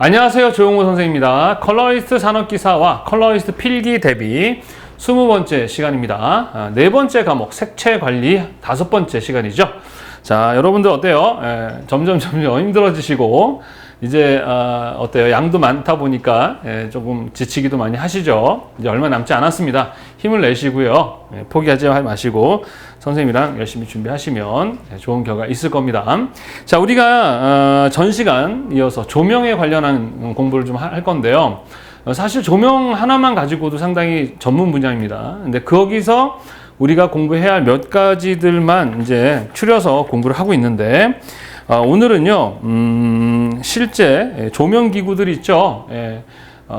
안녕하세요. 조용호 선생입니다. 컬러리스트 산업기사와 컬러리스트 필기 대비 20번째 시간입니다. 네 번째 과목 색채 관리 5번째 시간이죠. 자, 여러분들 어때요? 점점 힘들어지시고 이제 어때요? 양도 많다 보니까 조금 지치기도 많이 하시죠. 이제 얼마 남지 않았습니다. 힘을 내시고요. 포기하지 마시고 선생님이랑 열심히 준비하시면 좋은 결과 있을 겁니다. 자, 우리가 전 시간 이어서 조명에 관련한 공부를 좀 할 건데요. 사실 조명 하나만 가지고도 상당히 전문 분야입니다. 근데 거기서 우리가 공부해야 할 몇 가지들만 이제 추려서 공부를 하고 있는데, 오늘은요, 실제 조명 기구들 있죠.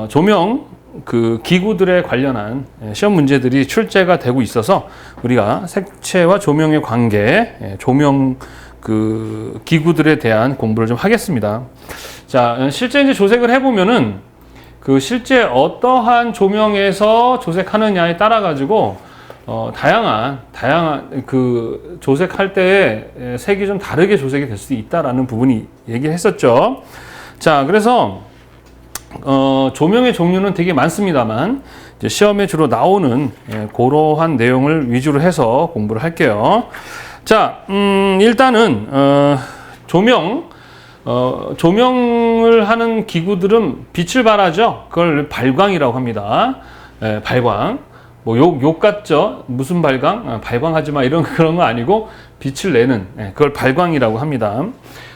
조명 그 기구들에 관련한 시험 문제들이 출제가 되고 있어서 우리가 색채와 조명의 관계, 조명 그 기구들에 대한 공부를 좀 하겠습니다. 자, 실제 이제 조색을 해보면은 그 실제 어떠한 조명에서 조색하느냐에 따라 가지고 다양한 그 조색할 때의 색이 좀 다르게 조색이 될 수 있다라는 부분이 얘기했었죠. 자, 그래서 조명의 종류는 되게 많습니다만 이제 시험에 주로 나오는 그러한 내용을 위주로 해서 공부를 할게요. 자, 일단은 조명을 하는 기구들은 빛을 발하죠. 그걸 발광이라고 합니다. 발광. 뭐 욕 같죠? 무슨 발광? 발광하지 마. 그런 거 아니고 빛을 내는, 그걸 발광이라고 합니다.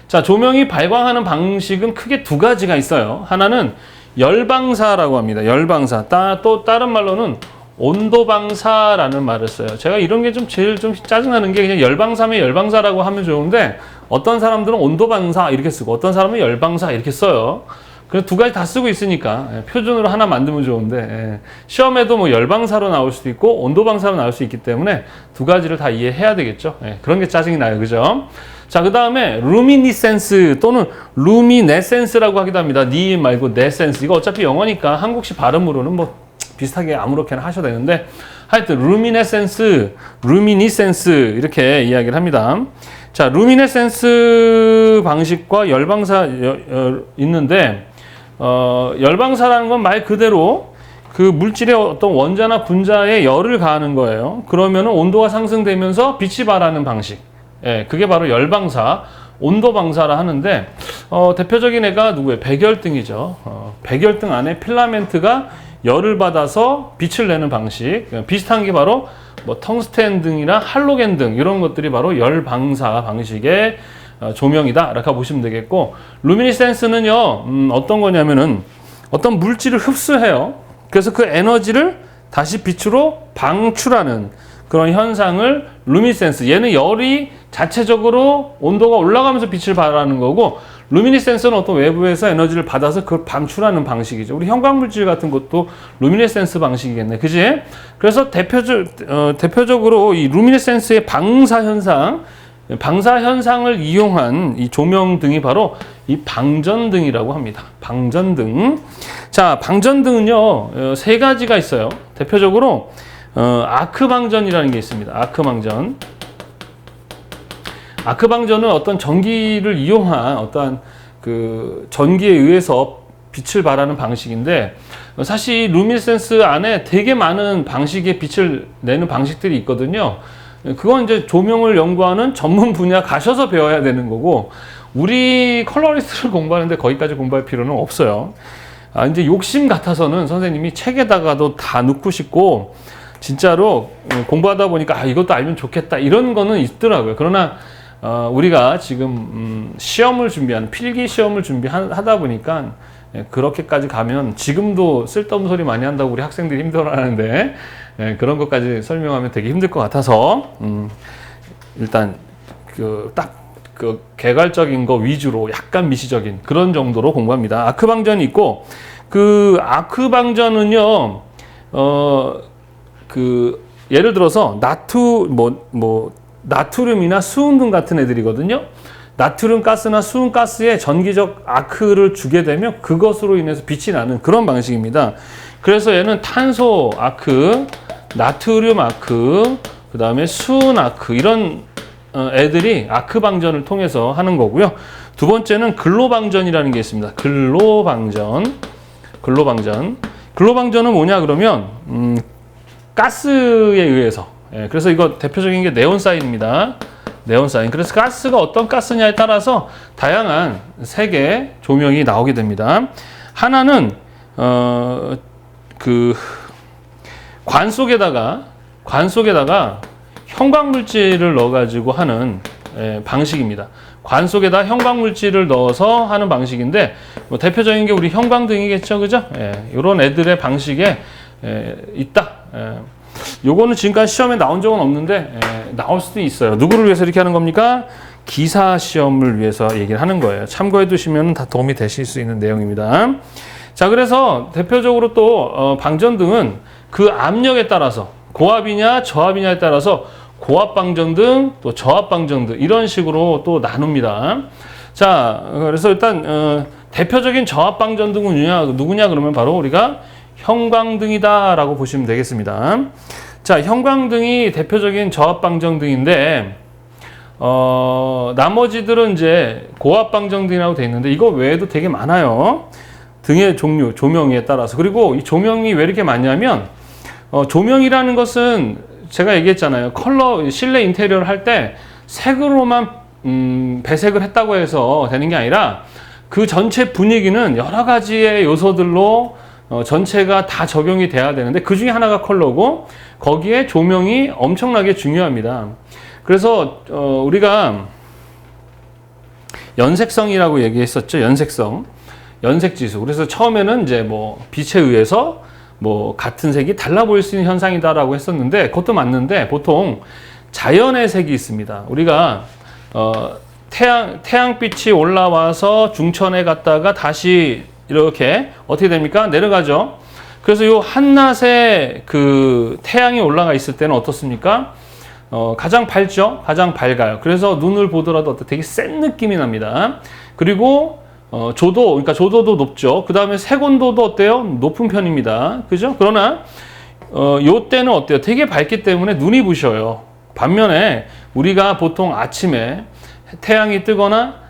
자, 조명이 발광하는 방식은 크게 두 가지가 있어요. 하나는 열방사라고 합니다. 열방사. 또 다른 말로는 온도방사라는 말을 써요. 제가 이런 게 제일 짜증나는 게 그냥 열방사면 열방사라고 하면 좋은데 어떤 사람들은 온도방사 이렇게 쓰고 어떤 사람은 열방사 이렇게 써요. 그래서 두 가지 다 쓰고 있으니까 표준으로 하나 만들면 좋은데 시험에도 뭐 열방사로 나올 수도 있고 온도방사로 나올 수 있기 때문에 두 가지를 다 이해해야 되겠죠. 그런 게 짜증이 나요. 그죠? 자, 그 다음에 루미니센스 또는 루미네센스라고 하기도 합니다. 니 말고 네센스. 이거 어차피 영어니까 한국식 발음으로는 뭐 비슷하게 아무렇게나 하셔도 되는데 하여튼 루미니센스 이렇게 이야기를 합니다. 자, 루미네센스 방식과 열방사 있는데 열방사라는 건 말 그대로 그 물질의 어떤 원자나 분자에 열을 가하는 거예요. 그러면은 온도가 상승되면서 빛이 발하는 방식. 그게 바로 열방사, 온도방사라 하는데 대표적인 애가 누구예요? 백열등이죠. 백열등 안에 필라멘트가 열을 받아서 빛을 내는 방식. 비슷한 게 바로 뭐 텅스텐 등이나 할로겐 등 이런 것들이 바로 열방사 방식의 조명이다 라고 보시면 되겠고, 루미니센스는요 어떤 거냐면은 어떤 물질을 흡수해요. 그래서 그 에너지를 다시 빛으로 방출하는 그런 현상을 루미니센스, 얘는 열이 자체적으로 온도가 올라가면서 빛을 발하는 거고, 루미니센스는 어떤 외부에서 에너지를 받아서 그걸 방출하는 방식이죠. 우리 형광물질 같은 것도 루미니센스 방식이겠네. 그지? 그래서 대표적으로 이 루미니센스의 방사 현상을 이용한 이 조명등이 바로 이 방전등이라고 합니다. 방전등. 자, 방전등은요, 세 가지가 있어요. 대표적으로, 아크방전이라는 게 있습니다. 아크방전은 어떤 전기를 이용한 어떠한 그 전기에 의해서 빛을 발하는 방식인데, 사실 루미네센스 안에 되게 많은 방식의 빛을 내는 방식들이 있거든요. 그건 이제 조명을 연구하는 전문 분야 가셔서 배워야 되는 거고, 우리 컬러리스트를 공부하는데 거기까지 공부할 필요는 없어요. 이제 욕심 같아서는 선생님이 책에다가도 다 넣고 싶고, 진짜로 공부하다 보니까 이것도 알면 좋겠다 이런 거는 있더라고요. 그러나 우리가 지금 시험을 준비하는 필기 시험을 준비하다 보니까 그렇게까지 가면 지금도 쓸데없는 소리 많이 한다고 우리 학생들이 힘들어하는데 그런 것까지 설명하면 되게 힘들 것 같아서 일단 그 개괄적인 거 위주로 약간 미시적인 그런 정도로 공부합니다. 아크방전이 있고, 그 아크방전은요 예를 들어서 나트륨이나 수은 등 같은 애들이거든요. 나트륨 가스나 수은 가스에 전기적 아크를 주게 되면 그것으로 인해서 빛이 나는 그런 방식입니다. 그래서 얘는 탄소 아크, 나트륨 아크, 그 다음에 수은 아크 이런 애들이 아크방전을 통해서 하는 거고요. 두 번째는 근로방전이라는 게 있습니다. 근로방전은 뭐냐 그러면 가스에 의해서, 그래서 이거 대표적인 게 네온사인입니다. 네온사인. 그래서 가스가 어떤 가스냐에 따라서 다양한 색의 조명이 나오게 됩니다. 하나는 그 관 속에다가 형광물질을 넣어가지고 하는 방식입니다. 관 속에다 형광물질을 넣어서 하는 방식인데, 뭐 대표적인 게 우리 형광등이겠죠, 그죠? 이런 애들의 방식에 있다. 요거는 지금까지 시험에 나온 적은 없는데 나올 수도 있어요. 누구를 위해서 이렇게 하는 겁니까? 기사 시험을 위해서 얘기를 하는 거예요. 참고해 두시면 다 도움이 되실 수 있는 내용입니다. 자, 그래서 대표적으로 또 방전등은 그 압력에 따라서 고압이냐 저압이냐에 따라서 고압 방전등, 또 저압 방전등 이런 식으로 또 나눕니다. 자, 그래서 일단 대표적인 저압 방전등은 누구냐 그러면 바로 우리가 형광등이다라고 보시면 되겠습니다. 자, 형광등이 대표적인 저압 방전등인데 나머지들은 이제 고압 방전등이라고 되어 있는데 이거 외에도 되게 많아요. 등의 종류, 조명에 따라서. 그리고 이 조명이 왜 이렇게 많냐면 조명이라는 것은 제가 얘기했잖아요. 컬러, 실내 인테리어를 할 때 색으로만 배색을 했다고 해서 되는 게 아니라 그 전체 분위기는 여러 가지의 요소들로 전체가 다 적용이 돼야 되는데 그 중에 하나가 컬러고 거기에 조명이 엄청나게 중요합니다. 그래서 우리가 연색성이라고 얘기했었죠. 연색지수. 그래서 처음에는 이제 뭐 빛에 의해서 뭐 같은 색이 달라 보일 수 있는 현상이다라고 했었는데 그것도 맞는데 보통 자연의 색이 있습니다. 우리가 태양빛이 올라와서 중천에 갔다가 다시 이렇게 어떻게 됩니까? 내려가죠. 그래서 이 한낮에 그 태양이 올라가 있을 때는 어떻습니까? 가장 밝죠? 가장 밝아요. 그래서 눈을 보더라도 되게 센 느낌이 납니다. 그리고 그러니까 조도도 높죠. 그 다음에 색온도도 어때요? 높은 편입니다. 그죠? 그러나 요 때는 어때요? 되게 밝기 때문에 눈이 부셔요. 반면에 우리가 보통 아침에 태양이 뜨거나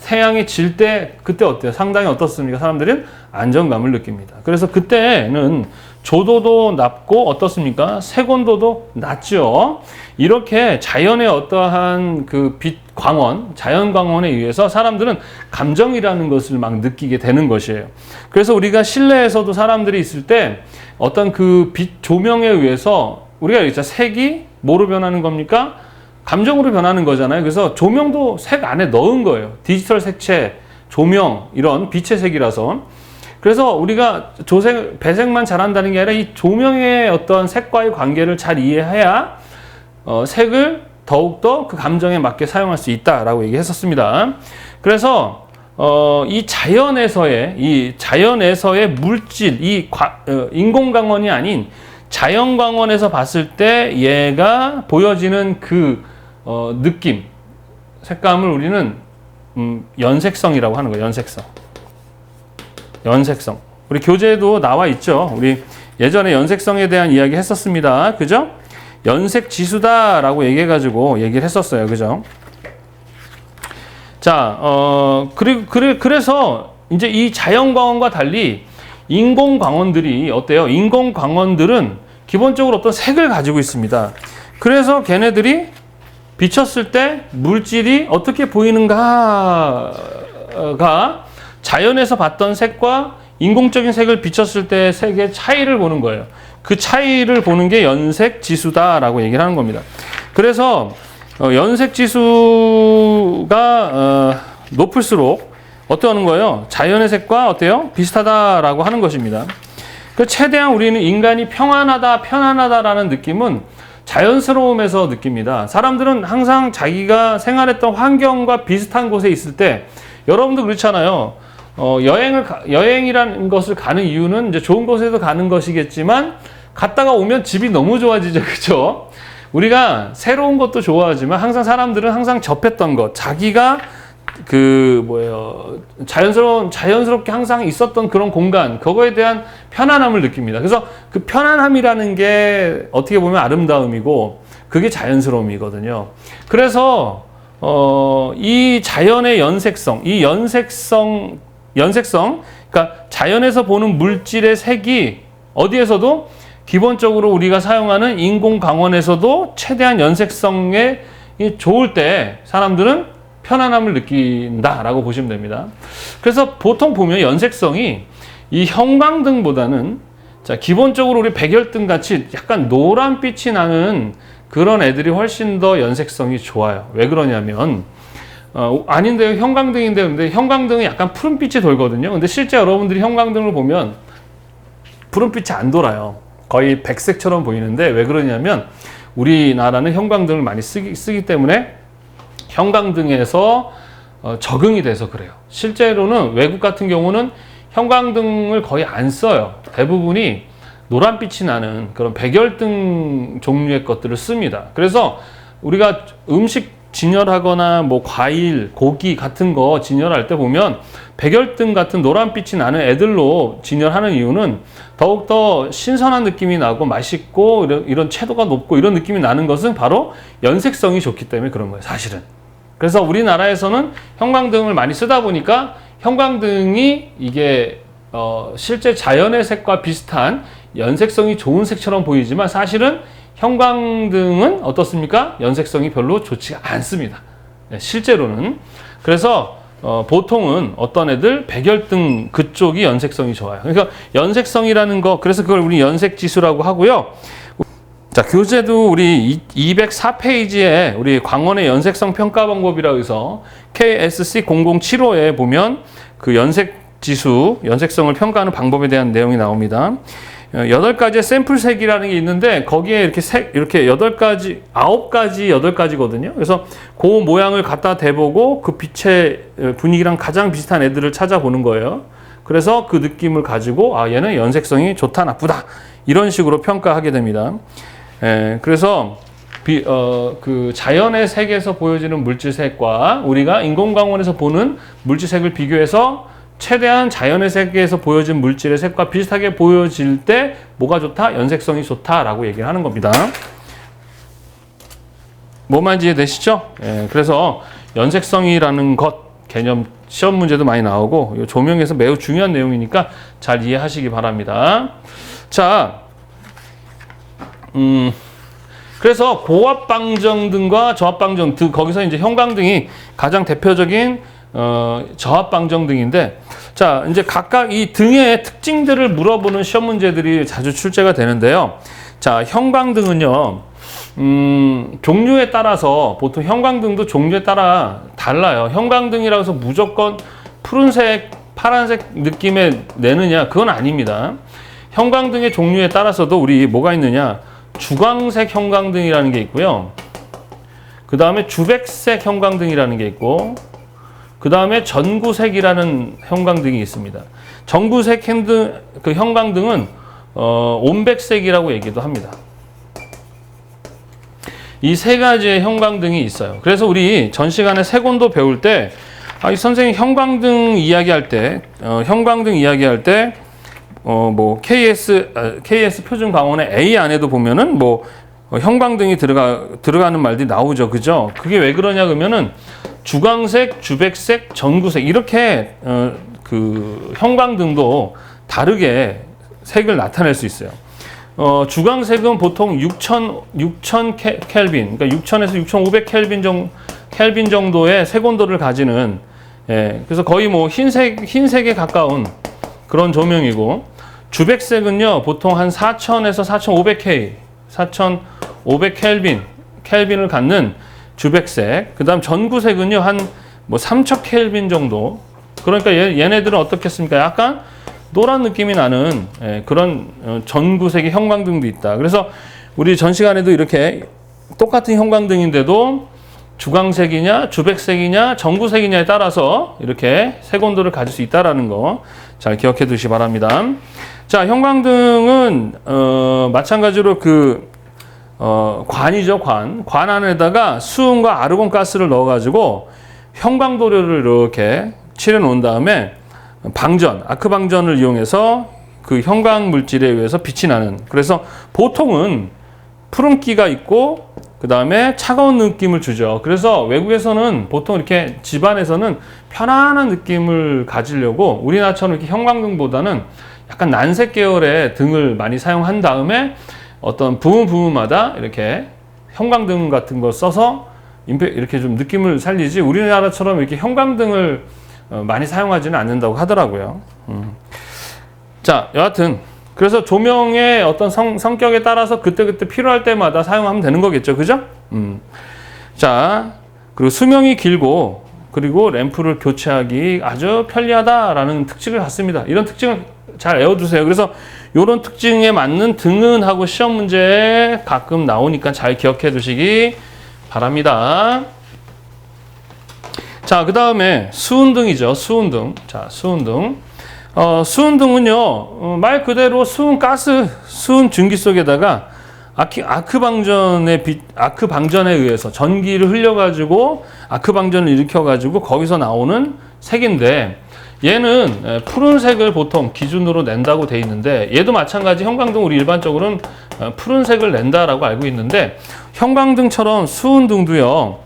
태양이 질 때 그때 어때요? 상당히 어떻습니까? 사람들은 안정감을 느낍니다. 그래서 그때는 조도도 낮고 어떻습니까? 색온도도 낮죠. 이렇게 자연의 어떠한 그 빛 광원, 자연 광원에 의해서 사람들은 감정이라는 것을 막 느끼게 되는 것이에요. 그래서 우리가 실내에서도 사람들이 있을 때 어떤 그 빛 조명에 의해서 우리가 있죠. 색이 뭐로 변하는 겁니까? 감정으로 변하는 거잖아요. 그래서 조명도 색 안에 넣은 거예요. 디지털 색채, 조명 이런 빛의 색이라서. 그래서 우리가 배색만 잘한다는 게 아니라 이 조명의 어떤 색과의 관계를 잘 이해해야 색을 더욱더 그 감정에 맞게 사용할 수 있다라고 얘기했었습니다. 그래서 이 자연에서의 물질, 인공광원이 아닌 자연광원에서 봤을 때 얘가 보여지는 그 느낌, 색감을 우리는 연색성이라고 하는 거예요. 연색성. 우리 교재에도 나와 있죠. 우리 예전에 연색성에 대한 이야기 했었습니다. 그죠? 연색 지수다라고 얘기해가지고 얘기를 했었어요. 그죠? 자, 그래서 이제 이 자연광원과 달리 인공광원들이 어때요? 인공광원들은 기본적으로 어떤 색을 가지고 있습니다. 그래서 걔네들이 비쳤을 때 물질이 어떻게 보이는가가 자연에서 봤던 색과 인공적인 색을 비쳤을 때 색의 차이를 보는 거예요. 그 차이를 보는 게 연색 지수다라고 얘기를 하는 겁니다. 그래서 연색 지수가 높을수록 어떠하는 거예요? 자연의 색과 어때요? 비슷하다라고 하는 것입니다. 그 최대한 우리는 인간이 편안하다라는 느낌은 자연스러움에서 느낍니다. 사람들은 항상 자기가 생활했던 환경과 비슷한 곳에 있을 때 여러분도 그렇잖아요. 여행이라는 것을 가는 이유는 이제 좋은 곳에서 가는 것이겠지만 갔다가 오면 집이 너무 좋아지죠. 그렇죠? 우리가 새로운 것도 좋아하지만 항상 사람들은 항상 접했던 것, 자기가 자연스럽게 항상 있었던 그런 공간, 그거에 대한 편안함을 느낍니다. 그래서 그 편안함이라는 게 어떻게 보면 아름다움이고 그게 자연스러움이거든요. 그래서 이 자연의 연색성, 그러니까 자연에서 보는 물질의 색이 어디에서도 기본적으로 우리가 사용하는 인공 광원에서도 최대한 연색성에 좋을 때 사람들은 편안함을 느낀다라고 보시면 됩니다. 그래서 보통 보면 연색성이 이 형광등보다는 자, 기본적으로 우리 백열등 같이 약간 노란빛이 나는 그런 애들이 훨씬 더 연색성이 좋아요. 왜 그러냐면 아닌데요, 형광등인데, 근데 형광등은 약간 푸른빛이 돌거든요. 근데 실제 여러분들이 형광등을 보면 푸른빛이 안 돌아요. 거의 백색처럼 보이는데 왜 그러냐면 우리나라는 형광등을 많이 쓰기 때문에 형광등에서 적응이 돼서 그래요. 실제로는 외국 같은 경우는 형광등을 거의 안 써요. 대부분이 노란빛이 나는 그런 백열등 종류의 것들을 씁니다. 그래서 우리가 음식 진열하거나 뭐 과일, 고기 같은 거 진열할 때 보면 백열등 같은 노란빛이 나는 애들로 진열하는 이유는 더욱더 신선한 느낌이 나고 맛있고 이런 채도가 높고 이런 느낌이 나는 것은 바로 연색성이 좋기 때문에 그런 거예요, 사실은. 그래서 우리나라에서는 형광등을 많이 쓰다 보니까 형광등이 이게 실제 자연의 색과 비슷한 연색성이 좋은 색처럼 보이지만 사실은 형광등은 어떻습니까? 연색성이 별로 좋지가 않습니다. 네, 실제로는. 그래서 보통은 어떤 애들 백열등 그쪽이 연색성이 좋아요. 그러니까 연색성이라는 거, 그래서 그걸 우리 연색지수라고 하고요. 자, 교재도 우리 204페이지에 우리 광원의 연색성 평가 방법이라고 해서 KSC 0075에 보면 그 연색지수, 연색성을 평가하는 방법에 대한 내용이 나옵니다. 8가지의 샘플색이라는 게 있는데 거기에 이렇게 8가지, 9가지, 8가지거든요. 그래서 그 모양을 갖다 대보고 그 빛의 분위기랑 가장 비슷한 애들을 찾아보는 거예요. 그래서 그 느낌을 가지고 얘는 연색성이 좋다, 나쁘다 이런 식으로 평가하게 됩니다. 그래서 그 자연의 색에서 보여지는 물질색과 우리가 인공광원에서 보는 물질색을 비교해서 최대한 자연의 색에서 보여진 물질의 색과 비슷하게 보여질 때 뭐가 좋다? 연색성이 좋다라고 얘기를 하는 겁니다. 뭐만 이해되시죠? 그래서 연색성이라는 것 개념 시험 문제도 많이 나오고 조명에서 매우 중요한 내용이니까 잘 이해하시기 바랍니다. 자, 그래서 고압방정등과 저압방정등, 거기서 이제 형광등이 가장 대표적인 저압방정등인데, 자, 이제 각각 이 등의 특징들을 물어보는 시험 문제들이 자주 출제가 되는데요. 자, 형광등은요, 종류에 따라서, 보통 형광등도 종류에 따라 달라요. 형광등이라고 해서 무조건 푸른색, 파란색 느낌의 내느냐, 그건 아닙니다. 형광등의 종류에 따라서도 우리 뭐가 있느냐, 주광색 형광등이라는 게 있고요. 그 다음에 주백색 형광등이라는 게 있고, 그 다음에 전구색이라는 형광등이 있습니다. 전구색 그 형광등은 온백색이라고 얘기도 합니다. 이 세 가지의 형광등이 있어요. 그래서 우리 전 시간에 색온도 배울 때 이 선생님 형광등 이야기할 때 뭐 KS 표준 광원의 A 안에도 보면은 뭐 형광등이 들어가는 말들이 나오죠, 그죠? 그게 왜 그러냐 그러면은 주광색, 주백색, 전구색 이렇게 그 형광등도 다르게 색을 나타낼 수 있어요. 주광색은 보통 6000 켈빈, 그러니까 6000에서 6500 켈빈 정도의 색온도를 가지는, 그래서 거의 뭐 흰색에 가까운 그런 조명이고, 주백색은요 보통 한 4000에서 4500K, 4500 켈빈을 갖는 주백색. 그 다음 전구색은요 한 뭐 3000 켈빈 정도. 그러니까 얘네들은 어떻겠습니까? 약간 노란 느낌이 나는 그런 전구색의 형광등도 있다. 그래서 우리 전 시간에도 이렇게 똑같은 형광등인데도 주광색이냐 주백색이냐 전구색이냐에 따라서 이렇게 색온도를 가질 수 있다는 거 잘 기억해 두시기 바랍니다. 자, 형광등은 마찬가지로 관이죠, 관 안에다가 수은과 아르곤 가스를 넣어가지고 형광도료를 이렇게 칠해 놓은 다음에 아크 방전을 이용해서 그 형광 물질에 의해서 빛이 나는, 그래서 보통은 푸른기가 있고 그 다음에 차가운 느낌을 주죠. 그래서 외국에서는 보통 이렇게 집안에서는 편안한 느낌을 가지려고 우리나라처럼 이렇게 형광등보다는 약간 난색 계열의 등을 많이 사용한 다음에 어떤 부분마다 이렇게 형광등 같은 걸 써서 이렇게 좀 느낌을 살리지, 우리나라처럼 이렇게 형광등을 많이 사용하지는 않는다고 하더라고요. 자, 여하튼 그래서 조명의 어떤 성격에 따라서 그때그때 필요할 때마다 사용하면 되는 거겠죠. 그죠? 자, 그리고 수명이 길고 그리고 램프를 교체하기 아주 편리하다라는 특징을 갖습니다. 이런 특징을 잘 외워두세요. 그래서 이런 특징에 맞는 등은 하고 시험 문제 가끔 나오니까 잘 기억해 두시기 바랍니다. 자, 그 다음에 수은등이죠. 수은등. 자, 수은등. 수은등은요, 말 그대로 수은 가스, 수은 증기 속에다가 아크 방전에 의해서 전기를 흘려가지고 아크 방전을 일으켜가지고 거기서 나오는 색인데, 얘는 푸른색을 보통 기준으로 낸다고 돼 있는데, 얘도 마찬가지 형광등 우리 일반적으로는 푸른색을 낸다라고 알고 있는데, 형광등처럼 수은등도요,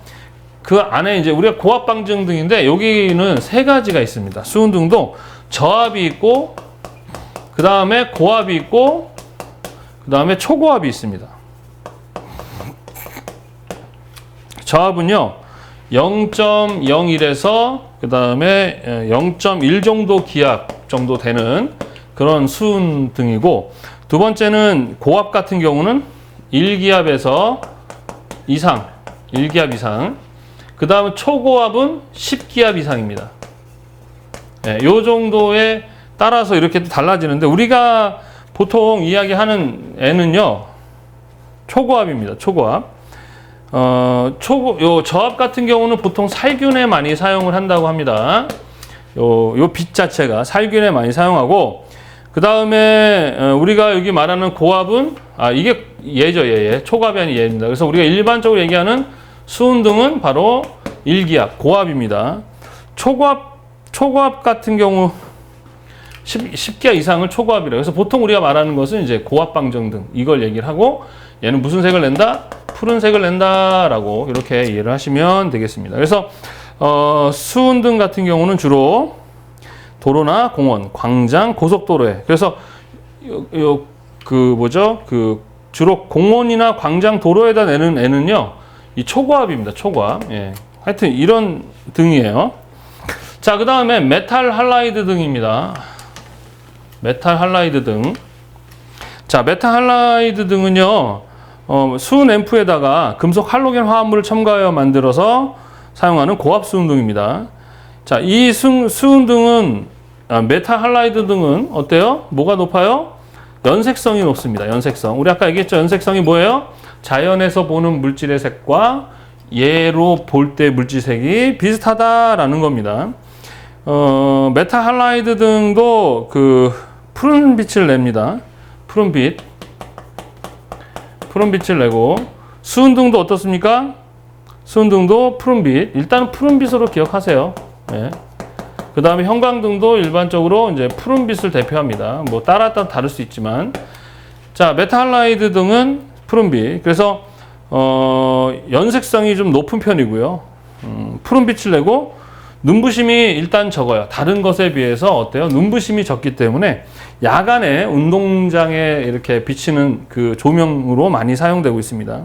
그 안에 이제 우리가 고압 방전등인데 여기는 세 가지가 있습니다. 수은등도 저압이 있고, 그 다음에 고압이 있고, 그 다음에 초고압이 있습니다. 저압은요 0.01에서 그 다음에 0.1 정도 기압 정도 되는 그런 수은등이고, 두 번째는 고압 같은 경우는 1기압에서 이상, 1기압 이상, 그 다음 초고압은 10기압 이상입니다. 네, 요 정도에 따라서 이렇게 달라지는데, 우리가 보통 이야기하는 애는요 초고압입니다. 초고압. 요 저압 같은 경우는 보통 살균에 많이 사용을 한다고 합니다. 요 빛 자체가 살균에 많이 사용하고, 그 다음에 우리가 여기 말하는 고압은 이게 얘죠. 얘 초고압이 아닌 얘입니다. 그래서 우리가 일반적으로 얘기하는 수은등은 바로 1기압 고압입니다. 초고압 같은 경우 10기압 이상을 초고압이라. 그래서 보통 우리가 말하는 것은 이제 고압 방전등 이걸 얘기를 하고, 얘는 무슨 색을 낸다? 푸른색을 낸다라고 이렇게 이해를 하시면 되겠습니다. 그래서 수은등 같은 경우는 주로 도로나 공원, 광장, 고속도로에, 그래서 주로 공원이나 광장, 도로에다 내는 애는요 이 초고압입니다. 초고압. 예. 하여튼 이런 등이에요. 자, 그 다음에 메탈 할라이드 등입니다. 메탈 할라이드 등. 자, 메탈 할라이드 등은요, 수은 앰프에다가 금속 할로겐 화합물을 첨가하여 만들어서 사용하는 고압 수은등입니다. 자, 이 수은등은, 메탈 할라이드 등은 어때요? 뭐가 높아요? 연색성이 높습니다. 연색성. 우리 아까 얘기했죠? 연색성이 뭐예요? 자연에서 보는 물질의 색과 얘로 볼 때 물질색이 비슷하다라는 겁니다. 메탈 할라이드 등도 푸른 빛을 냅니다. 푸른 빛을 내고, 수은등도 어떻습니까? 수은등도 푸른 빛. 일단 푸른 빛으로 기억하세요. 네. 그 다음에 형광등도 일반적으로 이제 푸른 빛을 대표합니다. 뭐 따라 다를 수 있지만, 자, 메탈 할라이드 등은 푸른 빛. 그래서 연색성이 좀 높은 편이고요. 푸른 빛을 내고 눈부심이 일단 적어요. 다른 것에 비해서 어때요? 눈부심이 적기 때문에 야간에 운동장에 이렇게 비치는 그 조명으로 많이 사용되고 있습니다.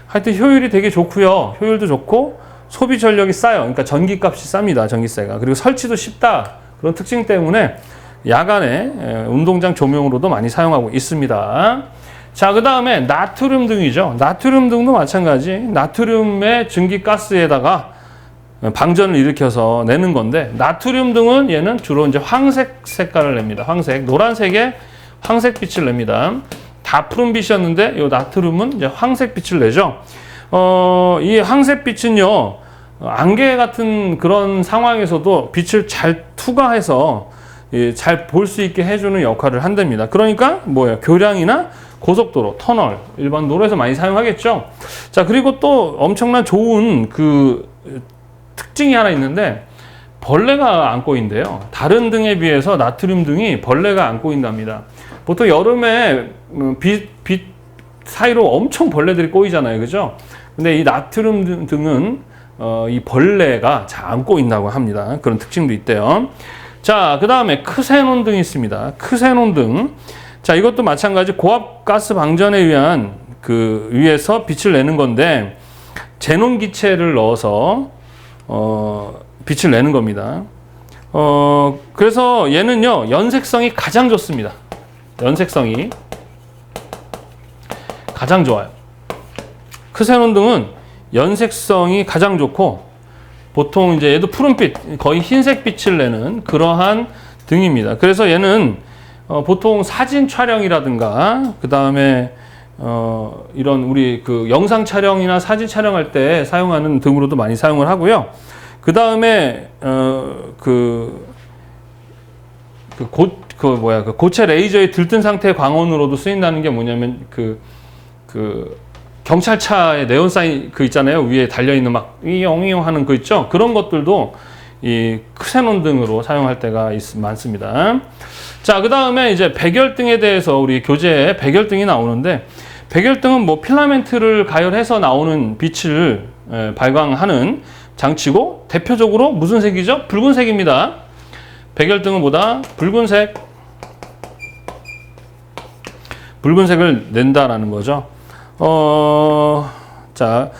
하여튼 효율이 되게 좋고요. 효율도 좋고 소비 전력이 싸요. 그러니까 전기값이 쌉니다. 전기세가. 그리고 설치도 쉽다. 그런 특징 때문에 야간에 운동장 조명으로도 많이 사용하고 있습니다. 자, 그 다음에 나트륨 등이죠. 나트륨 등도 마찬가지. 나트륨의 증기가스에다가 방전을 일으켜서 내는 건데, 나트륨 등은 얘는 주로 이제 황색 색깔을 냅니다. 황색, 노란색에 황색빛을 냅니다. 다 푸른빛이었는데 이 나트륨은 이제 황색빛을 내죠. 이 황색빛은요, 안개 같은 그런 상황에서도 빛을 잘 투과해서 잘 볼 수 있게 해주는 역할을 한답니다. 그러니까 뭐예요? 교량이나 고속도로, 터널, 일반 도로에서 많이 사용하겠죠. 자, 그리고 또 엄청난 좋은 특징이 하나 있는데, 벌레가 안 꼬인대요. 다른 등에 비해서 나트륨 등이 벌레가 안 꼬인답니다. 보통 여름에 빛 사이로 엄청 벌레들이 꼬이잖아요. 그죠? 근데 이 나트륨 등은 이 벌레가 잘 안 꼬인다고 합니다. 그런 특징도 있대요. 자, 그 다음에 크세논 등이 있습니다. 크세논 등. 자, 이것도 마찬가지 고압 가스 방전에 의한 위에서 빛을 내는 건데, 제논 기체를 넣어서, 빛을 내는 겁니다. 그래서 얘는요, 연색성이 가장 좋습니다. 연색성이 가장 좋아요. 크세논 등은 연색성이 가장 좋고, 보통 이제 얘도 푸른빛, 거의 흰색 빛을 내는 그러한 등입니다. 그래서 얘는 보통 사진 촬영이라든가, 그 다음에 이런 우리 영상 촬영이나 사진 촬영할 때 사용하는 등으로도 많이 사용을 하고요. 그 다음에 고체 레이저의 들뜬 상태 광원으로도 쓰인다는 게 뭐냐면 경찰차에 네온 사인 있잖아요. 위에 달려있는 막 윙윙 하는 거 있죠. 그런 것들도 이 크세논 등으로 사용할 때가 많습니다. 자, 그 다음에 이제 백열등에 대해서 우리 교재에 백열등이 나오는데, 백열등은 뭐 필라멘트를 가열해서 나오는 빛을 발광하는 장치고, 대표적으로 무슨 색이죠? 붉은색입니다. 백열등은 뭐다? 붉은색을 낸다라는 거죠. 자,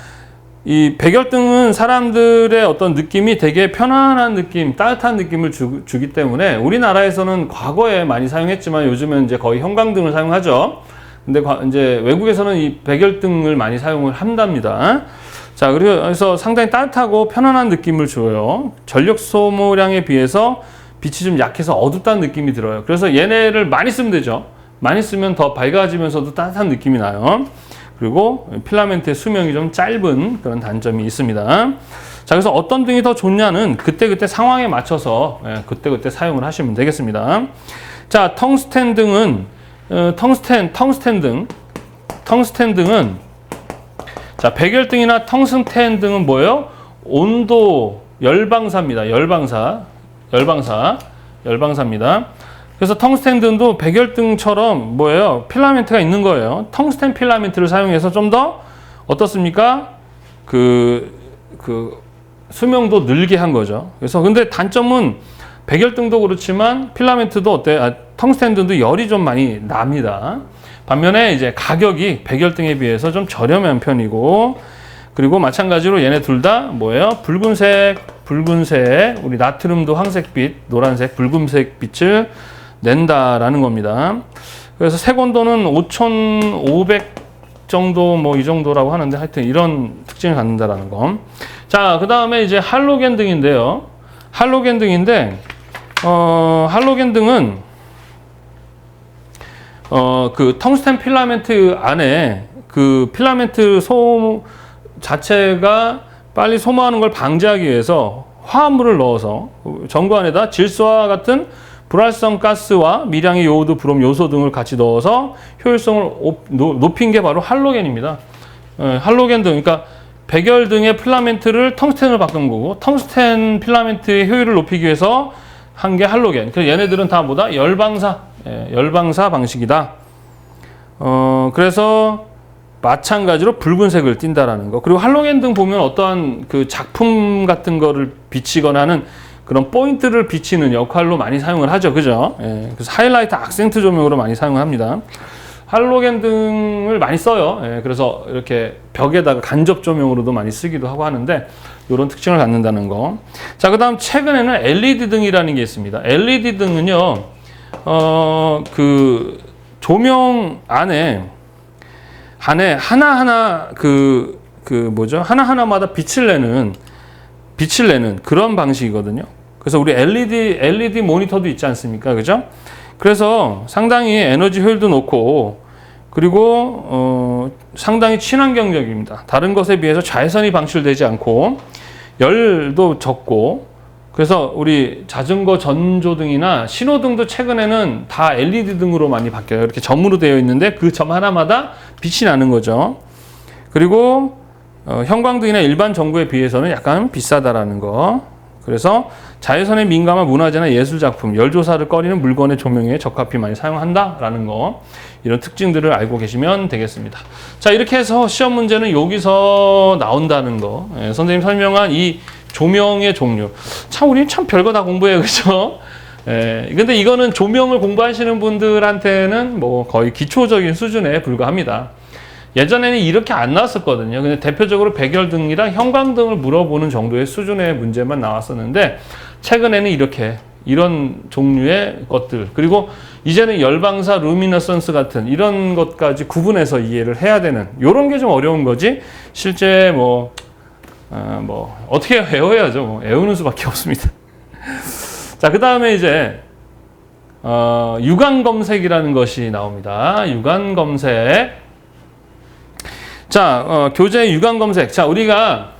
이 백열등은 사람들의 어떤 느낌이 되게 편안한 느낌, 따뜻한 느낌을 주기 때문에 우리나라에서는 과거에 많이 사용했지만 요즘은 이제 거의 형광등을 사용하죠. 근데 이제 외국에서는 이 백열등을 많이 사용을 한답니다. 자, 그래서 상당히 따뜻하고 편안한 느낌을 줘요. 전력 소모량에 비해서 빛이 좀 약해서 어둡다는 느낌이 들어요. 그래서 얘네를 많이 쓰면 되죠. 많이 쓰면 더 밝아지면서도 따뜻한 느낌이 나요. 그리고 필라멘트의 수명이 좀 짧은 그런 단점이 있습니다. 자, 그래서 어떤 등이 더 좋냐는 그때그때 상황에 맞춰서 그때그때 사용을 하시면 되겠습니다. 자, 텅스텐 등은 텅스텐 등은 자, 백열등이나 텅스텐 등은 뭐예요? 온도 열방사입니다. 열방사입니다. 그래서 텅스텐 등도 백열등처럼 뭐예요? 필라멘트가 있는 거예요. 텅스텐 필라멘트를 사용해서 좀 더 어떻습니까? 수명도 늘게 한 거죠. 그래서 근데 단점은 백열등도 그렇지만 필라멘트도 텅스텐 등도 열이 좀 많이 납니다. 반면에 이제 가격이 백열등에 비해서 좀 저렴한 편이고, 그리고 마찬가지로 얘네 둘 다 뭐예요? 붉은색, 우리 나트륨도 황색빛, 노란색, 붉은색 빛을 낸다라는 겁니다. 그래서 색온도는 5,500 정도, 뭐 이 정도라고 하는데, 하여튼 이런 특징을 갖는다라는 거. 자, 그 다음에 이제 할로겐 등인데요. 할로겐 등은 텅스텐 필라멘트 안에 필라멘트 자체가 빨리 소모하는 걸 방지하기 위해서 화합물을 넣어서 전구 안에다 질소와 같은 불활성 가스와 미량의 요오드, 브롬, 요소 등을 같이 넣어서 효율성을 높인 게 바로 할로겐입니다. 할로겐 등, 그러니까 백열 등의 필라멘트를 텅스텐으로 바꾼 거고, 텅스텐 필라멘트의 효율을 높이기 위해서 한 게 할로겐. 그래서 얘네들은 다 뭐다? 열방사 방식이다. 그래서 마찬가지로 붉은색을 띈다라는 거. 그리고 할로겐 등 보면 어떠한 작품 같은 거를 비치거나 하는 그런 포인트를 비치는 역할로 많이 사용을 하죠. 그죠? 그래서 하이라이트, 악센트 조명으로 많이 사용을 합니다. 할로겐 등을 많이 써요. 그래서 이렇게 벽에다가 간접 조명으로도 많이 쓰기도 하고 하는데, 이런 특징을 갖는다는 거. 자, 그 다음 최근에는 LED 등이라는 게 있습니다. LED 등은요, 조명 안에 하나하나 하나하나마다 빛을 내는 그런 방식이거든요. 그래서 우리 LED 모니터도 있지 않습니까? 그죠? 그래서 상당히 에너지 효율도 높고, 그리고 상당히 친환경적입니다. 다른 것에 비해서 자외선이 방출되지 않고 열도 적고, 그래서 우리 자전거 전조등이나 신호등도 최근에는 다 LED 등으로 많이 바뀌어요. 이렇게 점으로 되어 있는데 그 점 하나마다 빛이 나는 거죠. 그리고 형광등이나 일반 전구에 비해서는 약간 비싸다라는 거. 그래서 자외선에 민감한 문화재나 예술작품, 열조사를 꺼리는 물건의 조명에 적합히 많이 사용한다라는 거. 이런 특징들을 알고 계시면 되겠습니다. 자, 이렇게 해서 시험 문제는 여기서 나온다는 거. 선생님 설명한 이 조명의 종류. 참, 우리 참 별거 다 공부해요. 그죠? 근데 이거는 조명을 공부하시는 분들한테는 뭐 거의 기초적인 수준에 불과합니다. 예전에는 이렇게 안 나왔었거든요. 근데 대표적으로 백열등이랑 형광등을 물어보는 정도의 수준의 문제만 나왔었는데, 최근에는 이런 종류의 것들, 그리고 이제는 열방사, 루미너선스 같은 이런 것까지 구분해서 이해를 해야 되는, 요런 게 좀 어려운 거지, 실제 어떻게 외워야죠. 외우는 수밖에 없습니다. 자, 그 다음에 이제, 유관 검색이라는 것이 나옵니다. 유관 검색. 자, 교재 유관 검색. 자, 우리가,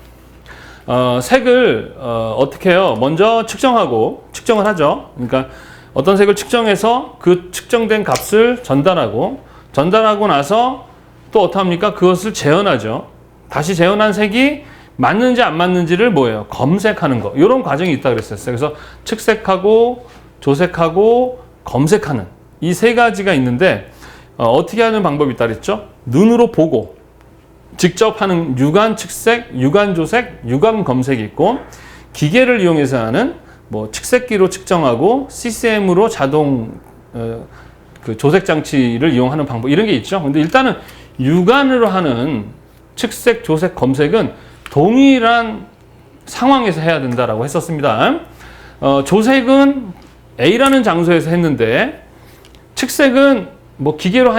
색을, 어떻게 해요? 먼저 측정을 하죠. 그러니까 어떤 색을 측정해서 그 측정된 값을 전달하고 나서 또 어떻게 합니까? 그것을 재현하죠. 다시 재현한 색이 맞는지 안 맞는지를 뭐예요? 검색하는 거. 이런 과정이 있다고 그랬었어요. 그래서 측색하고 조색하고 검색하는 이 세 가지가 있는데, 어떻게 하는 방법이 있다 그랬죠? 눈으로 보고 직접 하는 유관 측색, 유관 조색, 유관 검색이 있고, 기계를 이용해서 하는 뭐 측색기로 측정하고 CCM으로 자동 그 조색 장치를 이용하는 방법, 이런 게 있죠. 근데 일단은 유관으로 하는 측색, 조색, 검색은 동일한 상황에서 해야 된다라고 했었습니다. 조색은 A라는 장소에서 했는데, 측색은 뭐 기계로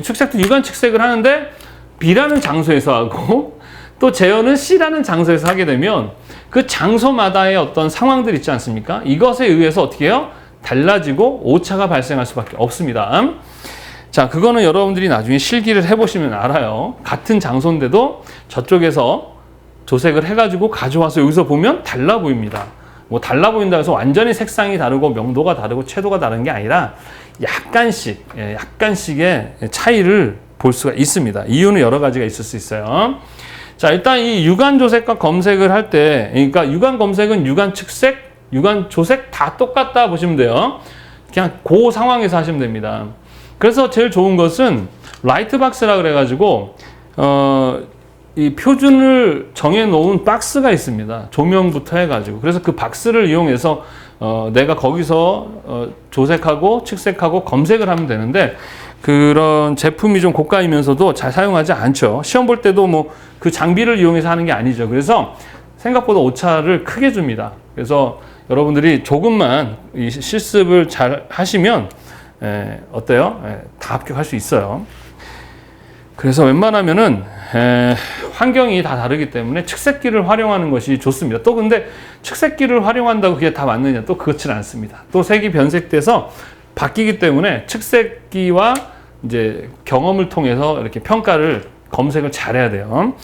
측색도 유관 측색을 하는데 B라는 장소에서 하고, 또 재현은 C라는 장소에서 하게 되면 그 장소마다의 어떤 상황들 있지 않습니까? 이것에 의해서 어떻게 해요? 달라지고 오차가 발생할 수밖에 없습니다. 자, 그거는 여러분들이 나중에 실기를 해보시면 알아요. 같은 장소인데도 저쪽에서 조색을 해가지고 가져와서 여기서 보면 달라 보입니다. 뭐 달라 보인다 해서 완전히 색상이 다르고 명도가 다르고 채도가 다른 게 아니라 약간씩의 차이를 볼 수가 있습니다. 이유는 여러 가지가 있을 수 있어요. 자, 일단 이 유관 조색과 검색을 할 때, 그러니까 유관 검색은 유관 측색, 유관 조색 다 똑같다 보시면 돼요. 그냥 그 상황에서 하시면 됩니다. 그래서 제일 좋은 것은 라이트박스라 그래가지고 이 표준을 정해놓은 박스가 있습니다. 조명부터 해가지고. 그래서 그 박스를 이용해서 내가 거기서 조색하고 측색하고 검색을 하면 되는데, 그런 제품이 좀 고가이면서도 잘 사용하지 않죠. 시험 볼 때도 뭐 그 장비를 이용해서 하는 게 아니죠. 그래서 생각보다 오차를 크게 줍니다. 그래서 여러분들이 조금만 이 실습을 잘 하시면 어때요? 다 합격할 수 있어요. 그래서 웬만하면은 환경이 다 다르기 때문에 측색기를 활용하는 것이 좋습니다. 또 근데 측색기를 활용한다고 그게 다 맞느냐? 또 그렇지는 않습니다. 또 색이 변색돼서 바뀌기 때문에 측색기와 이제 경험을 통해서 이렇게 검색을 잘해야 돼요.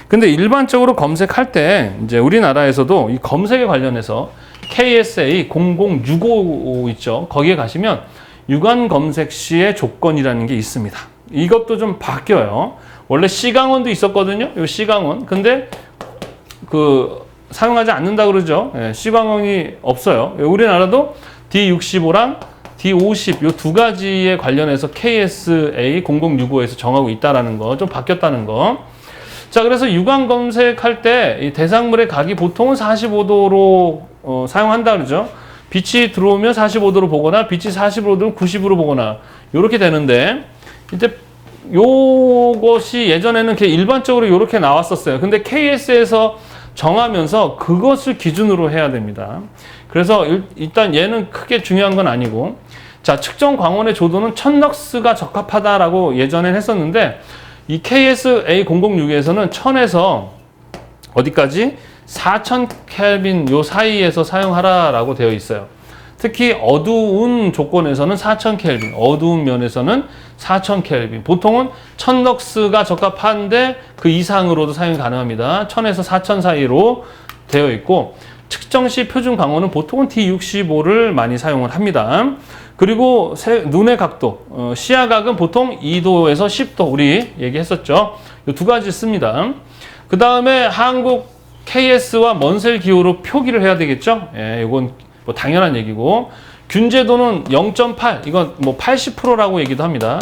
근데 일반적으로 검색할 때 이제 우리나라에서도 이 검색에 관련해서 KSA 0065 있죠. 거기에 가시면 유관 검색 시의 조건이라는 게 있습니다. 이것도 좀 바뀌어요. 원래 C강원도 있었거든요. 이 C강원. 근데 사용하지 않는다 그러죠. C강원이 없어요. 우리나라도 D65랑 D50 이 두 가지에 관련해서 KSA 0065에서 정하고 있다라는 거, 좀 바뀌었다는 거. 자, 그래서 유관 검색할 때 이 대상물의 각이 보통은 45도로 사용한다 그러죠. 빛이 들어오면 45도로 보거나 빛이 45도로 들어오면 90으로 보거나 이렇게 되는데, 이제 요것이 예전에는 일반적으로 이렇게 나왔었어요. 근데 KS에서 정하면서 그것을 기준으로 해야 됩니다. 그래서 일단 얘는 크게 중요한 건 아니고, 자, 측정 광원의 조도는 1000럭스가 적합하다라고 예전엔 했었는데, 이 KSA 006에서는 1000에서 어디까지? 4000 켈빈 요 사이에서 사용하라라고 되어 있어요. 특히 어두운 조건에서는 4000 켈빈, 어두운 면에서는 4000 켈빈. 보통은 1000럭스가 적합한데 그 이상으로도 사용이 가능합니다. 1000에서 4000 사이로 되어 있고, 측정 시 표준 광원은 보통은 D65를 많이 사용을 합니다. 그리고 눈의 각도, 시야각은 보통 2도에서 10도 우리 얘기했었죠. 이 두 가지 씁니다. 그 다음에 한국 KS와 먼셀 기호로 표기를 해야 되겠죠. 이건 뭐 당연한 얘기고, 균제도는 0.8, 이건 뭐 80%라고 얘기도 합니다.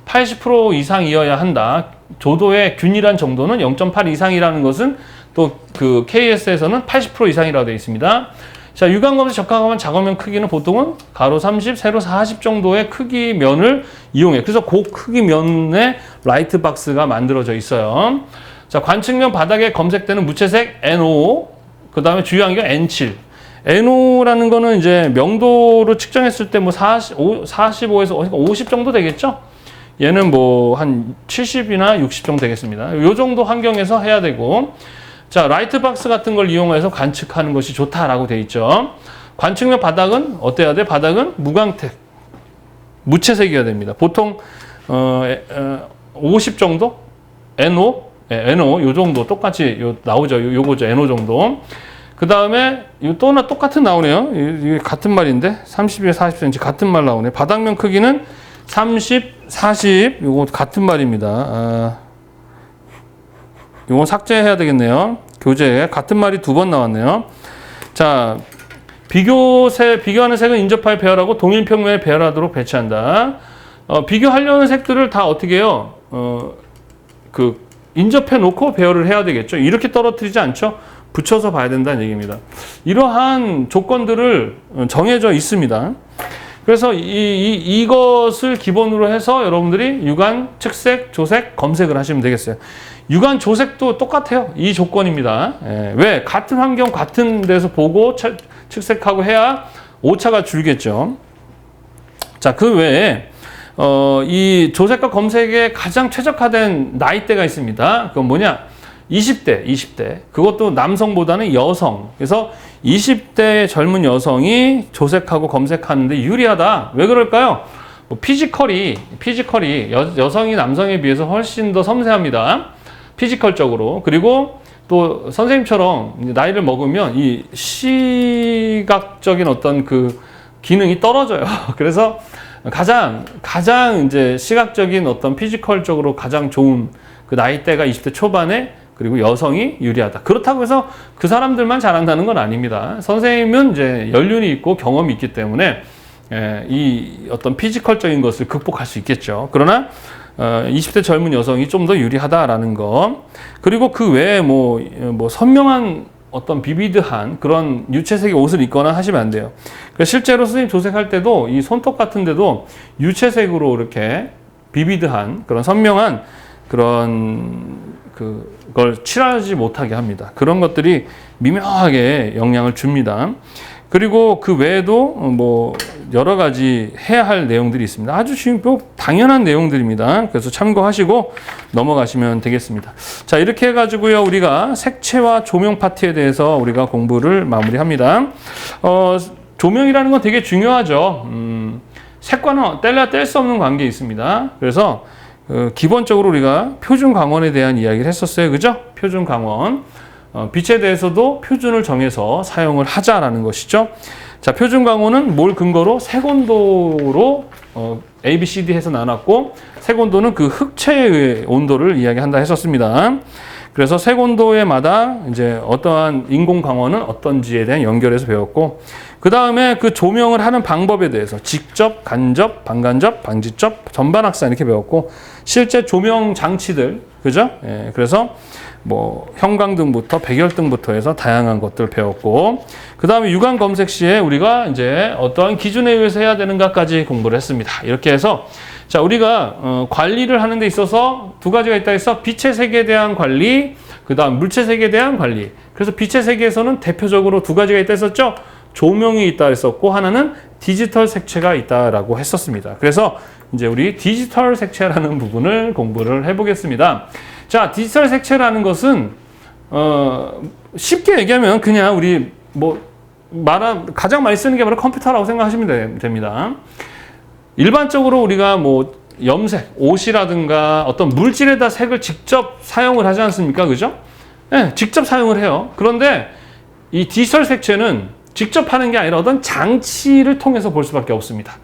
80% 이상이어야 한다. 조도의 균일한 정도는 0.8 이상이라는 것은 또 그 KS에서는 80% 이상이라고 되어 있습니다. 자, 유관검색 적합한 작업면 크기는 보통은 가로 30, 세로 40 정도의 크기 면을 이용해. 그래서 그 크기 면에 라이트 박스가 만들어져 있어요. 자, 관측면 바닥에 검색되는 무채색 N5, 그 다음에 주요한 게 N7. N5라는 거는 이제 명도로 측정했을 때 뭐 45에서 50 정도 되겠죠? 얘는 뭐 한 70이나 60 정도 되겠습니다. 요 정도 환경에서 해야 되고, 자, 라이트 박스 같은 걸 이용해서 관측하는 것이 좋다라고 돼 있죠. 관측면 바닥은 어때야 돼? 바닥은 무광택, 무채색이어야 됩니다. 보통 50 정도? N5? 네, N5 요 정도 똑같이 나오죠. 요거죠. N5 정도. 그 다음에 또 하나 똑같은 나오네요. 이게 같은 말인데 30에서 40cm 같은 말 나오네. 바닥면 크기는 30, 40 요거 같은 말입니다. 요거 삭제해야 되겠네요. 교재 같은 말이 두 번 나왔네요. 자, 비교하는 색은 인접하여 배열하고 동일 평면에 배열하도록 배치한다. 비교하려는 색들을 다 어떻게 해요? 인접해 놓고 배열을 해야 되겠죠. 이렇게 떨어뜨리지 않죠. 붙여서 봐야 된다는 얘기입니다. 이러한 조건들을 정해져 있습니다. 그래서 이것을 기본으로 해서 여러분들이 유관, 측색, 조색, 검색을 하시면 되겠어요. 유관 조색도 똑같아요. 이 조건입니다. 왜? 같은 환경, 같은 데서 보고 측색하고 해야 오차가 줄겠죠. 자, 그 외에 이 조색과 검색에 가장 최적화된 나이대가 있습니다. 그건 뭐냐? 20대. 그것도 남성보다는 여성. 그래서 20대 젊은 여성이 조색하고 검색하는데 유리하다. 왜 그럴까요? 피지컬이 여성이 남성에 비해서 훨씬 더 섬세합니다. 피지컬적으로. 그리고 또 선생님처럼 나이를 먹으면 이 시각적인 어떤 그 기능이 떨어져요. 그래서 가장 이제 시각적인 어떤 피지컬적으로 가장 좋은 그 나이대가 20대 초반에, 그리고 여성이 유리하다. 그렇다고 해서 그 사람들만 잘한다는 건 아닙니다. 선생님은 이제 연륜이 있고 경험이 있기 때문에 이 어떤 피지컬적인 것을 극복할 수 있겠죠. 그러나 20대 젊은 여성이 좀 더 유리하다라는 거. 그리고 그 외에 뭐 선명한 어떤 비비드한 그런 유채색의 옷을 입거나 하시면 안 돼요. 그러니까 실제로 선생님 조색할 때도 이 손톱 같은 데도 유채색으로 이렇게 비비드한 그런 선명한 그런 그걸 칠하지 못하게 합니다. 그런 것들이 미묘하게 영향을 줍니다. 그리고 그 외에도 뭐 여러 가지 해야 할 내용들이 있습니다. 아주 당연한 내용들입니다. 그래서 참고하시고 넘어가시면 되겠습니다. 자, 이렇게 해가지고요, 우리가 색채와 조명 파트에 대해서 우리가 공부를 마무리합니다. 조명이라는 건 되게 중요하죠. 색과는 뗄 수 없는 관계에 있습니다. 그래서 기본적으로 우리가 표준 광원에 대한 이야기를 했었어요. 그죠? 표준 광원. 빛에 대해서도 표준을 정해서 사용을 하자라는 것이죠. 자, 표준 광원은 뭘 근거로? 색온도로 A, B, C, D 해서 나눴고, 색온도는 그 흑체의 온도를 이야기한다 했었습니다. 그래서 색온도에마다 이제 어떠한 인공 광원은 어떤지에 대한 연결해서 배웠고, 그 다음에 그 조명을 하는 방법에 대해서 직접, 간접, 반간접, 방지접, 전반 확산 이렇게 배웠고, 실제 조명 장치들, 그죠? 예, 그래서 뭐 형광등부터 백열등부터 해서 다양한 것들 배웠고, 그 다음에 유관 검색 시에 우리가 이제 어떠한 기준에 의해서 해야 되는가까지 공부를 했습니다. 이렇게 해서 자, 우리가 관리를 하는 데 있어서 두 가지가 있다 해서 빛의 색에 대한 관리, 그 다음 물체색에 대한 관리. 그래서 빛의 색에서는 대표적으로 두 가지가 있다 했었죠. 조명이 있다 했었고, 하나는 디지털 색채가 있다라고 했었습니다. 그래서 이제 우리 디지털 색채라는 부분을 공부를 해보겠습니다. 자, 디지털 색채라는 것은 쉽게 얘기하면 그냥 우리 가장 많이 쓰는 게 바로 컴퓨터라고 생각하시면 됩니다. 일반적으로 우리가 뭐 염색, 옷이라든가 어떤 물질에다 색을 직접 사용을 하지 않습니까? 그죠? 네, 직접 사용을 해요. 그런데 이 디지털 색채는 직접 하는 게 아니라 어떤 장치를 통해서 볼 수밖에 없습니다.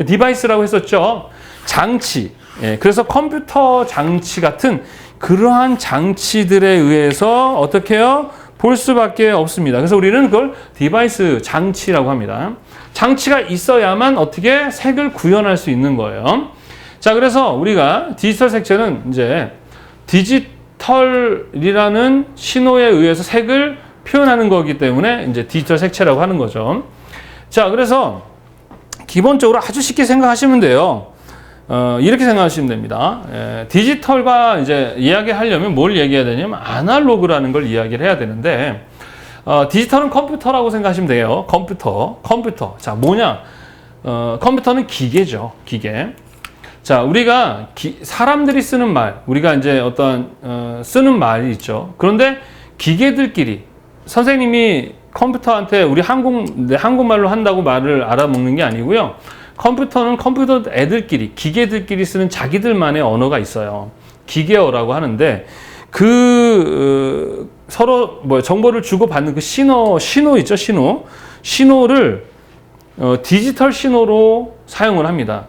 디바이스라고 했었죠. 장치. 예, 그래서 컴퓨터 장치 같은 그러한 장치들에 의해서 어떻게 해요? 볼 수밖에 없습니다. 그래서 우리는 그걸 디바이스 장치라고 합니다. 장치가 있어야만 어떻게 색을 구현할 수 있는 거예요. 자, 그래서 우리가 디지털 색채는 이제 디지털이라는 신호에 의해서 색을 표현하는 거기 때문에 이제 디지털 색채라고 하는 거죠. 자, 그래서 기본적으로 아주 쉽게 생각하시면 돼요. 이렇게 생각하시면 됩니다. 디지털과 이제 이야기하려면 뭘 얘기해야 되냐면 아날로그라는 걸 이야기를 해야 되는데, 디지털은 컴퓨터라고 생각하시면 돼요. 컴퓨터. 자, 뭐냐? 컴퓨터는 기계죠. 기계. 자, 우리가 사람들이 쓰는 말, 우리가 이제 어떤 쓰는 말이 있죠. 그런데 기계들끼리 선생님이 컴퓨터한테 우리 한국말로 한다고 말을 알아먹는 게 아니고요. 컴퓨터는 컴퓨터 애들끼리, 기계들끼리 쓰는 자기들만의 언어가 있어요. 기계어라고 하는데 서로 정보를 주고받는 그 신호 있죠, 신호를 디지털 신호로 사용을 합니다.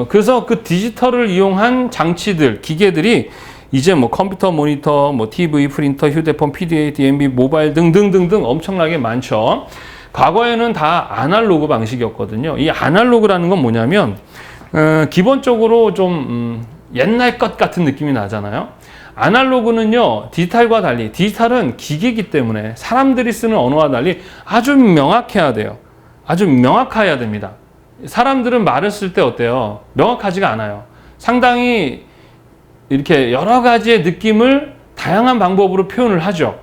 그래서 그 디지털을 이용한 장치들, 기계들이 이제 컴퓨터, 모니터, TV, 프린터, 휴대폰, PDA, DMB, 모바일 등등등등 엄청나게 많죠. 과거에는 다 아날로그 방식이었거든요. 이 아날로그라는 건 뭐냐면 기본적으로 좀 옛날 것 같은 느낌이 나잖아요. 아날로그는요, 디지털과 달리, 디지털은 기계이기 때문에 사람들이 쓰는 언어와 달리 아주 명확해야 돼요. 아주 명확해야 됩니다. 사람들은 말을 쓸 때 어때요? 명확하지가 않아요. 상당히 이렇게 여러 가지의 느낌을 다양한 방법으로 표현을 하죠.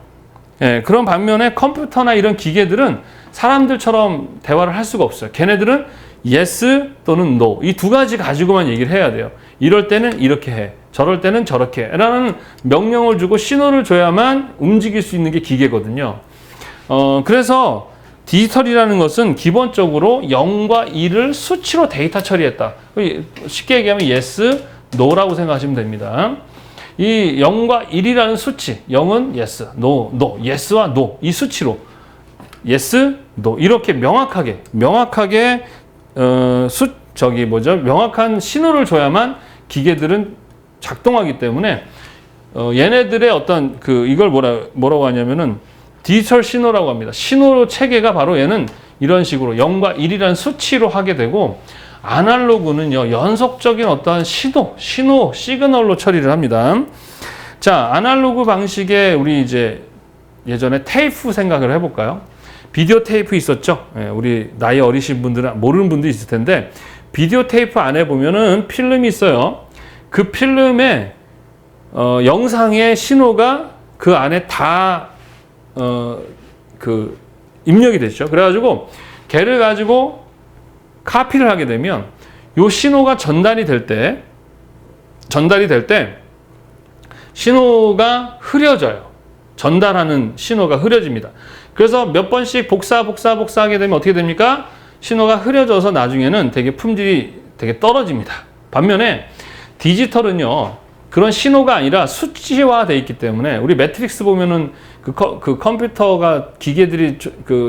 그런 반면에 컴퓨터나 이런 기계들은 사람들처럼 대화를 할 수가 없어요. 걔네들은 yes 또는 no 이 두 가지 가지고만 얘기를 해야 돼요. 이럴 때는 이렇게 해, 저럴 때는 저렇게 해 라는 명령을 주고 신호를 줘야만 움직일 수 있는 게 기계거든요. 그래서 디지털이라는 것은 기본적으로 0과 1을 수치로 데이터 처리했다. 쉽게 얘기하면 yes, no라고 생각하시면 됩니다. 이 0과 1이라는 수치, 0은 yes, no, yes와 no 이 수치로 yes, no 이렇게 명확하게 명확한 신호를 줘야만 기계들은 작동하기 때문에 얘네들의 어떤 이걸 뭐라고 하냐면은 디지털 신호라고 합니다. 신호 체계가 바로 얘는 이런 식으로 0과 1이라는 수치로 하게 되고, 아날로그는요, 연속적인 어떠한 신호, 시그널로 처리를 합니다. 자, 아날로그 방식의 우리 이제 예전에 테이프 생각을 해볼까요? 비디오 테이프 있었죠? 우리 나이 어리신 분들은 모르는 분도 있을 텐데, 비디오 테이프 안에 보면은 필름이 있어요. 그 필름에 영상의 신호가 그 안에 다 입력이 됐죠. 그래가지고 걔를 가지고 카피를 하게 되면 요 신호가 전달이 될 때 신호가 흐려져요. 전달하는 신호가 흐려집니다. 그래서 몇 번씩 복사하게 되면 어떻게 됩니까? 신호가 흐려져서 나중에는 되게 품질이 되게 떨어집니다. 반면에 디지털은요, 그런 신호가 아니라 수치화되어 있기 때문에 우리 매트릭스 보면은 그 컴퓨터가 기계들이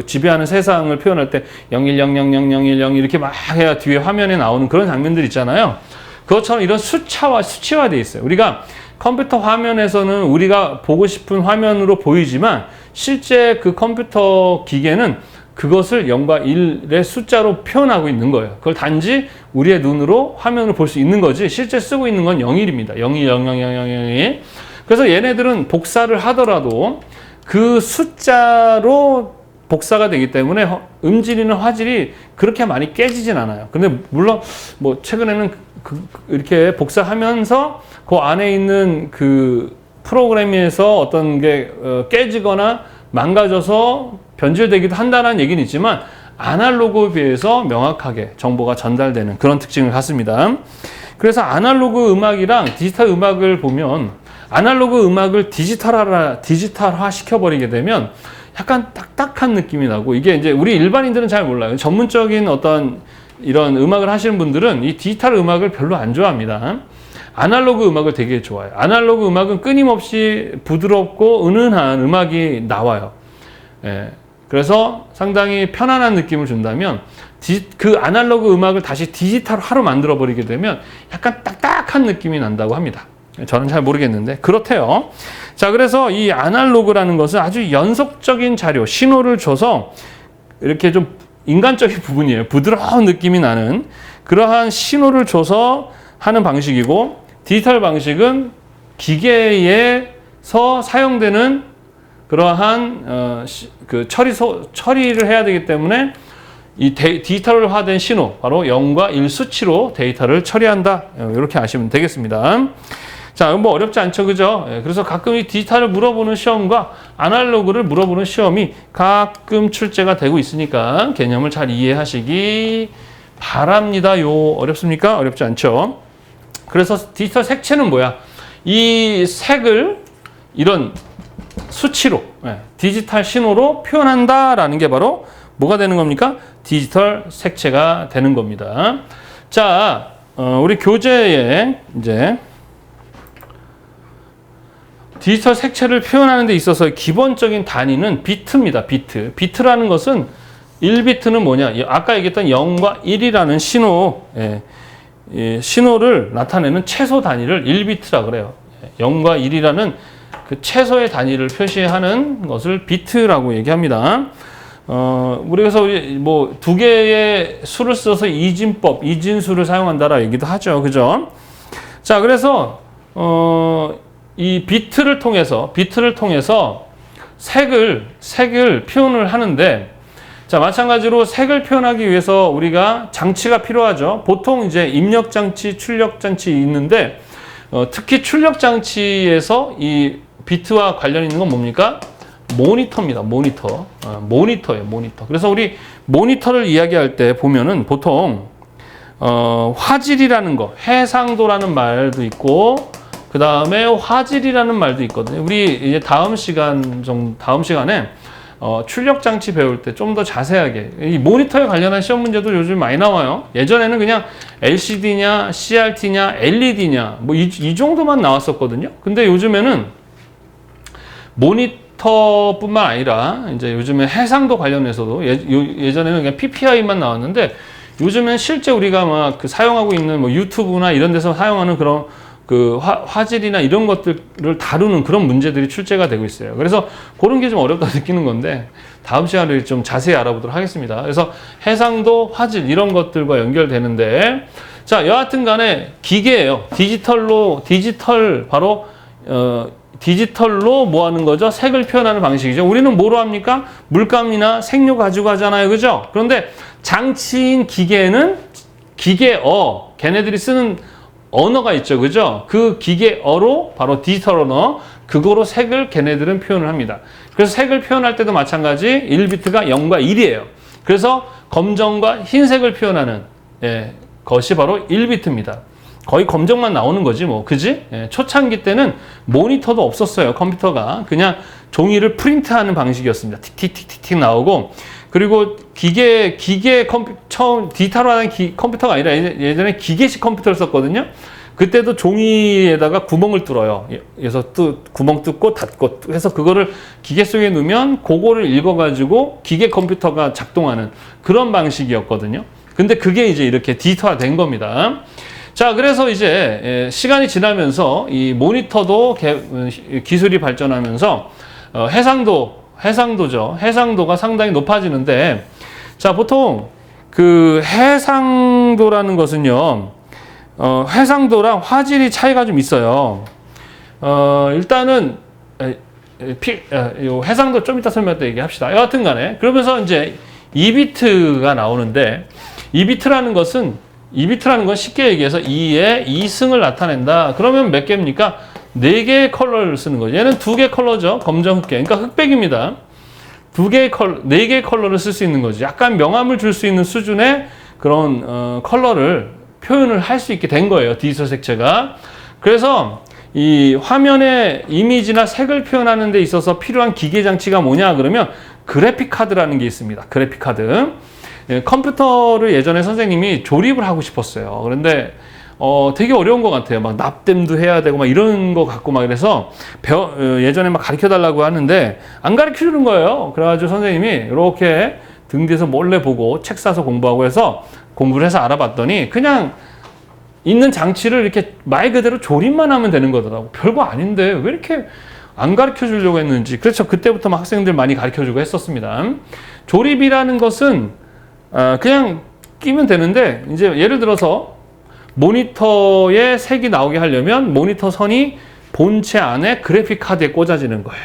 지배하는 세상을 표현할 때 01000010 이렇게 막 해야 뒤에 화면에 나오는 그런 장면들 있잖아요. 그것처럼 이런 수치화되어 있어요. 우리가 컴퓨터 화면에서는 우리가 보고 싶은 화면으로 보이지만 실제 그 컴퓨터 기계는 그것을 0과 1의 숫자로 표현하고 있는 거예요. 그걸 단지 우리의 눈으로 화면을 볼 수 있는 거지 실제 쓰고 있는 건 01입니다. 01000001. 그래서 얘네들은 복사를 하더라도 그 숫자로 복사가 되기 때문에 음질이나 화질이 그렇게 많이 깨지진 않아요. 근데 물론 최근에는 이렇게 복사하면서 그 안에 있는 그 프로그램에서 어떤 게 깨지거나 망가져서 변질되기도 한다는 얘기는 있지만 아날로그에 비해서 명확하게 정보가 전달되는 그런 특징을 갖습니다. 그래서 아날로그 음악이랑 디지털 음악을 보면 아날로그 음악을 디지털화 시켜버리게 되면 약간 딱딱한 느낌이 나고, 이게 이제 우리 일반인들은 잘 몰라요. 전문적인 어떤 이런 음악을 하시는 분들은 이 디지털 음악을 별로 안 좋아합니다. 아날로그 음악을 되게 좋아해요. 아날로그 음악은 끊임없이 부드럽고 은은한 음악이 나와요. 그래서 상당히 편안한 느낌을 준다면 그 아날로그 음악을 다시 디지털화로 만들어 버리게 되면 약간 딱딱한 느낌이 난다고 합니다. 저는 잘 모르겠는데 그렇대요. 자, 그래서 이 아날로그라는 것은 아주 연속적인 자료, 신호를 줘서 이렇게 좀 인간적인 부분이에요. 부드러운 느낌이 나는 그러한 신호를 줘서 하는 방식이고, 디지털 방식은 기계에서 사용되는 그러한 그 처리를 해야 되기 때문에 이 디지털화된 신호, 바로 0과 1 수치로 데이터를 처리한다. 이렇게 아시면 되겠습니다. 자, 뭐 어렵지 않죠, 그죠? 그래서 가끔 이 디지털을 물어보는 시험과 아날로그를 물어보는 시험이 가끔 출제가 되고 있으니까 개념을 잘 이해하시기 바랍니다요. 어렵습니까? 어렵지 않죠? 그래서 디지털 색채는 뭐야? 이 색을 이런 수치로, 디지털 신호로 표현한다라는 게 바로 뭐가 되는 겁니까? 디지털 색채가 되는 겁니다. 자, 우리 교재에 이제 디지털 색채를 표현하는 데 있어서 기본적인 단위는 비트입니다. 비트. 비트라는 것은 1비트는 뭐냐? 아까 얘기했던 0과 1이라는 신호, 신호를 나타내는 최소 단위를 1비트라 그래요. 0과 1이라는 그 최소의 단위를 표시하는 것을 비트라고 얘기합니다. 그래서 뭐 두 개의 수를 써서 이진법, 이진수를 사용한다라 얘기도 하죠. 그죠? 자, 그래서 이 비트를 통해서 색을 표현을 하는데, 자, 마찬가지로 색을 표현하기 위해서 우리가 장치가 필요하죠. 보통 이제 입력 장치, 출력 장치 있는데, 특히 출력 장치에서 이 비트와 관련 있는 건 뭡니까? 모니터입니다. 모니터예요, 모니터. 그래서 우리 모니터를 이야기할 때 보면은 보통 화질이라는 거, 해상도라는 말도 있고, 그 다음에 화질이라는 말도 있거든요. 우리 이제 다음 시간에 출력 장치 배울 때 좀 더 자세하게, 이 모니터에 관련한 시험 문제도 요즘 많이 나와요. 예전에는 그냥 LCD냐, CRT냐, LED냐, 뭐 이 정도만 나왔었거든요. 근데 요즘에는 모니터뿐만 아니라 이제 요즘에 해상도 관련해서도 예전에는 그냥 PPI만 나왔는데, 요즘엔 실제 우리가 막 그 사용하고 있는 뭐 유튜브나 이런 데서 사용하는 그런 그 화질이나 이런 것들을 다루는 그런 문제들이 출제가 되고 있어요. 그래서 그런 게 좀 어렵다 느끼는 건데 다음 시간에 좀 자세히 알아보도록 하겠습니다. 그래서 해상도, 화질 이런 것들과 연결되는데, 자, 여하튼 간에 기계예요. 디지털로 뭐 하는 거죠? 색을 표현하는 방식이죠. 우리는 뭐로 합니까? 물감이나 색료 가지고 하잖아요. 그죠? 그런데 장치인 기계에는 걔네들이 쓰는 언어가 있죠. 그죠? 그 기계어로, 바로 디지털 언어, 그거로 색을 걔네들은 표현을 합니다. 그래서 색을 표현할 때도 마찬가지 1비트가 0과 1이에요. 그래서 검정과 흰색을 표현하는 것이 바로 1비트입니다. 거의 검정만 나오는 거지 뭐, 그지? 초창기 때는 모니터도 없었어요. 컴퓨터가 그냥 종이를 프린트하는 방식이었습니다. 틱틱틱틱 나오고, 그리고 처음 디지털화된 컴퓨터가 아니라 예전에 기계식 컴퓨터를 썼거든요. 그때도 종이에다가 구멍을 뚫어요. 그래서 구멍 뚫고 닫고 해서 그거를 기계 속에 넣으면 그거를 읽어가지고 기계 컴퓨터가 작동하는 그런 방식이었거든요. 근데 그게 이제 이렇게 디지털화된 겁니다. 자, 그래서 이제 시간이 지나면서 이 모니터도 기술이 발전하면서 해상도가 상당히 높아지는데, 자, 보통 그 해상도라는 것은요, 해상도랑 화질이 차이가 좀 있어요. 일단은 해상도 좀 이따 설명할 때 얘기합시다. 여하튼 간에 그러면서 이제 2비트가 나오는데, 2비트라는 건 쉽게 얘기해서 2의 2승을 나타낸다. 그러면 몇 개입니까? 4개의 컬러를 쓰는 거죠. 얘는 2개 컬러죠. 검정, 흑백. 그러니까 흑백입니다. 4개의 컬러를 쓸 수 있는 거죠. 약간 명암을 줄 수 있는 수준의 그런 컬러를 표현을 할 수 있게 된 거예요. 디지털 색채가. 그래서 이 화면의 이미지나 색을 표현하는 데 있어서 필요한 기계 장치가 뭐냐 그러면 그래픽 카드라는 게 있습니다. 그래픽 카드. 컴퓨터를 예전에 선생님이 조립을 하고 싶었어요. 그런데 되게 어려운 것 같아요. 막 납땜도 해야 되고 막 이런 거 갖고 막 이래서 예전에 막 가르쳐 달라고 하는데 안 가르쳐 주는 거예요. 그래가지고 선생님이 이렇게 등 뒤에서 몰래 보고 책 사서 공부하고 해서 공부를 해서 알아봤더니 그냥 있는 장치를 이렇게 말 그대로 조립만 하면 되는 거더라고. 별거 아닌데 왜 이렇게 안 가르쳐 주려고 했는지. 그렇죠. 그때부터 막 학생들 많이 가르쳐 주고 했었습니다. 조립이라는 것은 그냥 끼면 되는데, 이제 예를 들어서 모니터에 색이 나오게 하려면 모니터 선이 본체 안에 그래픽 카드에 꽂아지는 거예요.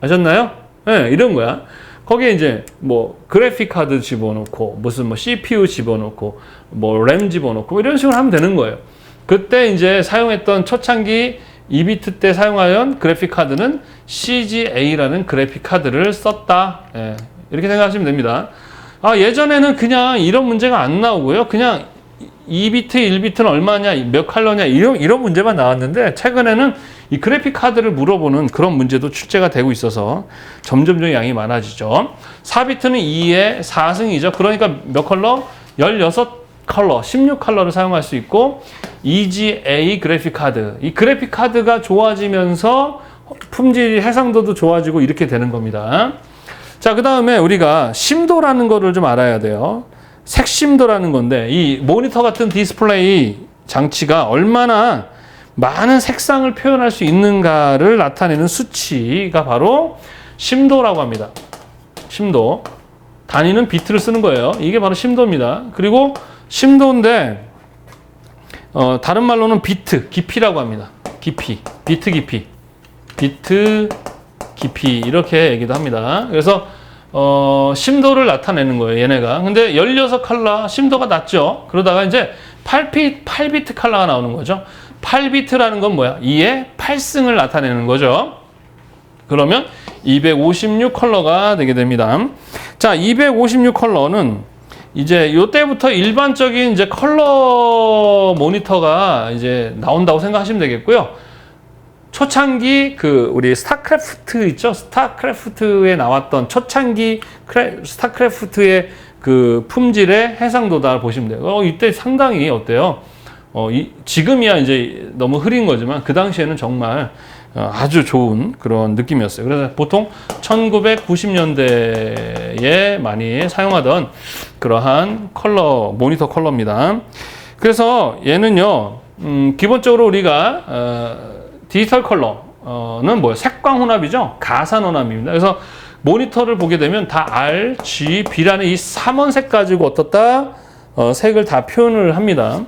아셨나요? 네, 이런 거야. 거기에 이제 뭐 그래픽 카드 집어넣고 무슨 뭐 CPU 집어넣고 뭐 램 집어넣고 이런 식으로 하면 되는 거예요. 그때 이제 사용했던 초창기 2비트 때 사용하던 그래픽 카드는 CGA라는 그래픽 카드를 썼다. 예, 이렇게 생각하시면 됩니다. 예전에는 그냥 이런 문제가 안 나오고요. 그냥 2비트, 1비트는 얼마냐, 몇 컬러냐 이런 문제만 나왔는데, 최근에는 이 그래픽 카드를 물어보는 그런 문제도 출제가 되고 있어서 점점 양이 많아지죠. 4비트는 2의 4승이죠. 그러니까 몇 컬러? 16컬러, 16컬러를 사용할 수 있고, EGA 그래픽 카드. 이 그래픽 카드가 좋아지면서 품질이 해상도도 좋아지고 이렇게 되는 겁니다. 자, 그 다음에 우리가 심도라는 거를 좀 알아야 돼요. 색심도라는 건데, 이 모니터 같은 디스플레이 장치가 얼마나 많은 색상을 표현할 수 있는가를 나타내는 수치가 바로 심도라고 합니다. 심도. 단위는 비트를 쓰는 거예요. 이게 바로 심도입니다. 그리고 심도인데, 다른 말로는 비트, 깊이라고 합니다. 깊이, 비트 깊이. 비트 깊이, 이렇게 얘기도 합니다. 그래서 심도를 나타내는 거예요, 얘네가. 근데 16컬러 심도가 낮죠. 그러다가 이제 8비트 컬러가 나오는 거죠. 8비트라는 건 뭐야? 2의 8승을 나타내는 거죠. 그러면 256컬러가 되게 됩니다. 자, 256컬러는 이제 요때부터 일반적인 이제 컬러 모니터가 이제 나온다고 생각하시면 되겠고요. 초창기 우리 스타크래프트 있죠? 스타크래프트에 나왔던 초창기 스타크래프트의 그 품질의 해상도다 보시면 돼요. 이때 상당히 어때요? 지금이야 이제 너무 흐린 거지만 그 당시에는 정말 아주 좋은 그런 느낌이었어요. 그래서 보통 1990년대에 많이 사용하던 그러한 모니터 컬러입니다. 그래서 얘는요, 기본적으로 우리가 디지털 컬러는 뭐예요? 색광 혼합이죠? 가산 혼합입니다. 그래서 모니터를 보게 되면 다 R, G, B라는 이 3원색 가지고 어떻다? 색을 다 표현을 합니다.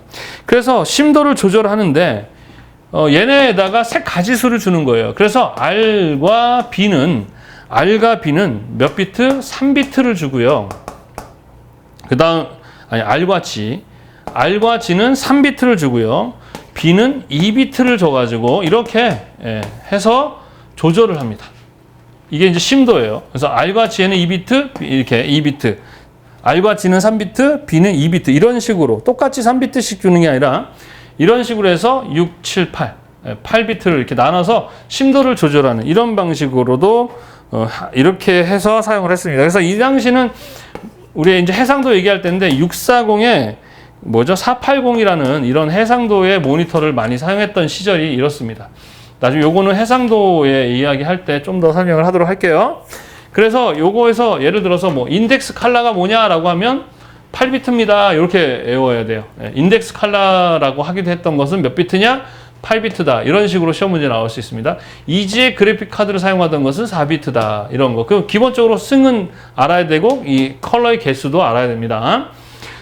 그래서 심도를 조절하는데 얘네에다가 색 가지수를 주는 거예요. 그래서 R과 B는 몇 비트? 3비트를 주고요. R과 G는 3비트를 주고요. B는 2비트를 줘가지고 이렇게 해서 조절을 합니다. 이게 이제 심도예요. 그래서 R과 G에는 2비트, 이렇게 2비트. R과 G는 3비트, B는 2비트. 이런 식으로 똑같이 3비트씩 주는 게 아니라 이런 식으로 해서 6, 7, 8비트를 이렇게 나눠서 심도를 조절하는 이런 방식으로도 이렇게 해서 사용을 했습니다. 그래서 이 당시는 우리 이제 해상도 얘기할 때인데 640에 480이라는 이런 해상도의 모니터를 많이 사용했던 시절이 이렇습니다. 나중에 요거는 해상도의 이야기 할 때 좀 더 설명을 하도록 할게요. 그래서 요거에서 예를 들어서 인덱스 컬러가 뭐냐라고 하면 8비트입니다. 이렇게 외워야 돼요. 인덱스 컬러라고 하기도 했던 것은 몇 비트냐? 8비트다. 이런 식으로 시험 문제 나올 수 있습니다. EGA 그래픽 카드를 사용하던 것은 4비트다. 이런 거. 그럼 기본적으로 승은 알아야 되고 이 컬러의 개수도 알아야 됩니다.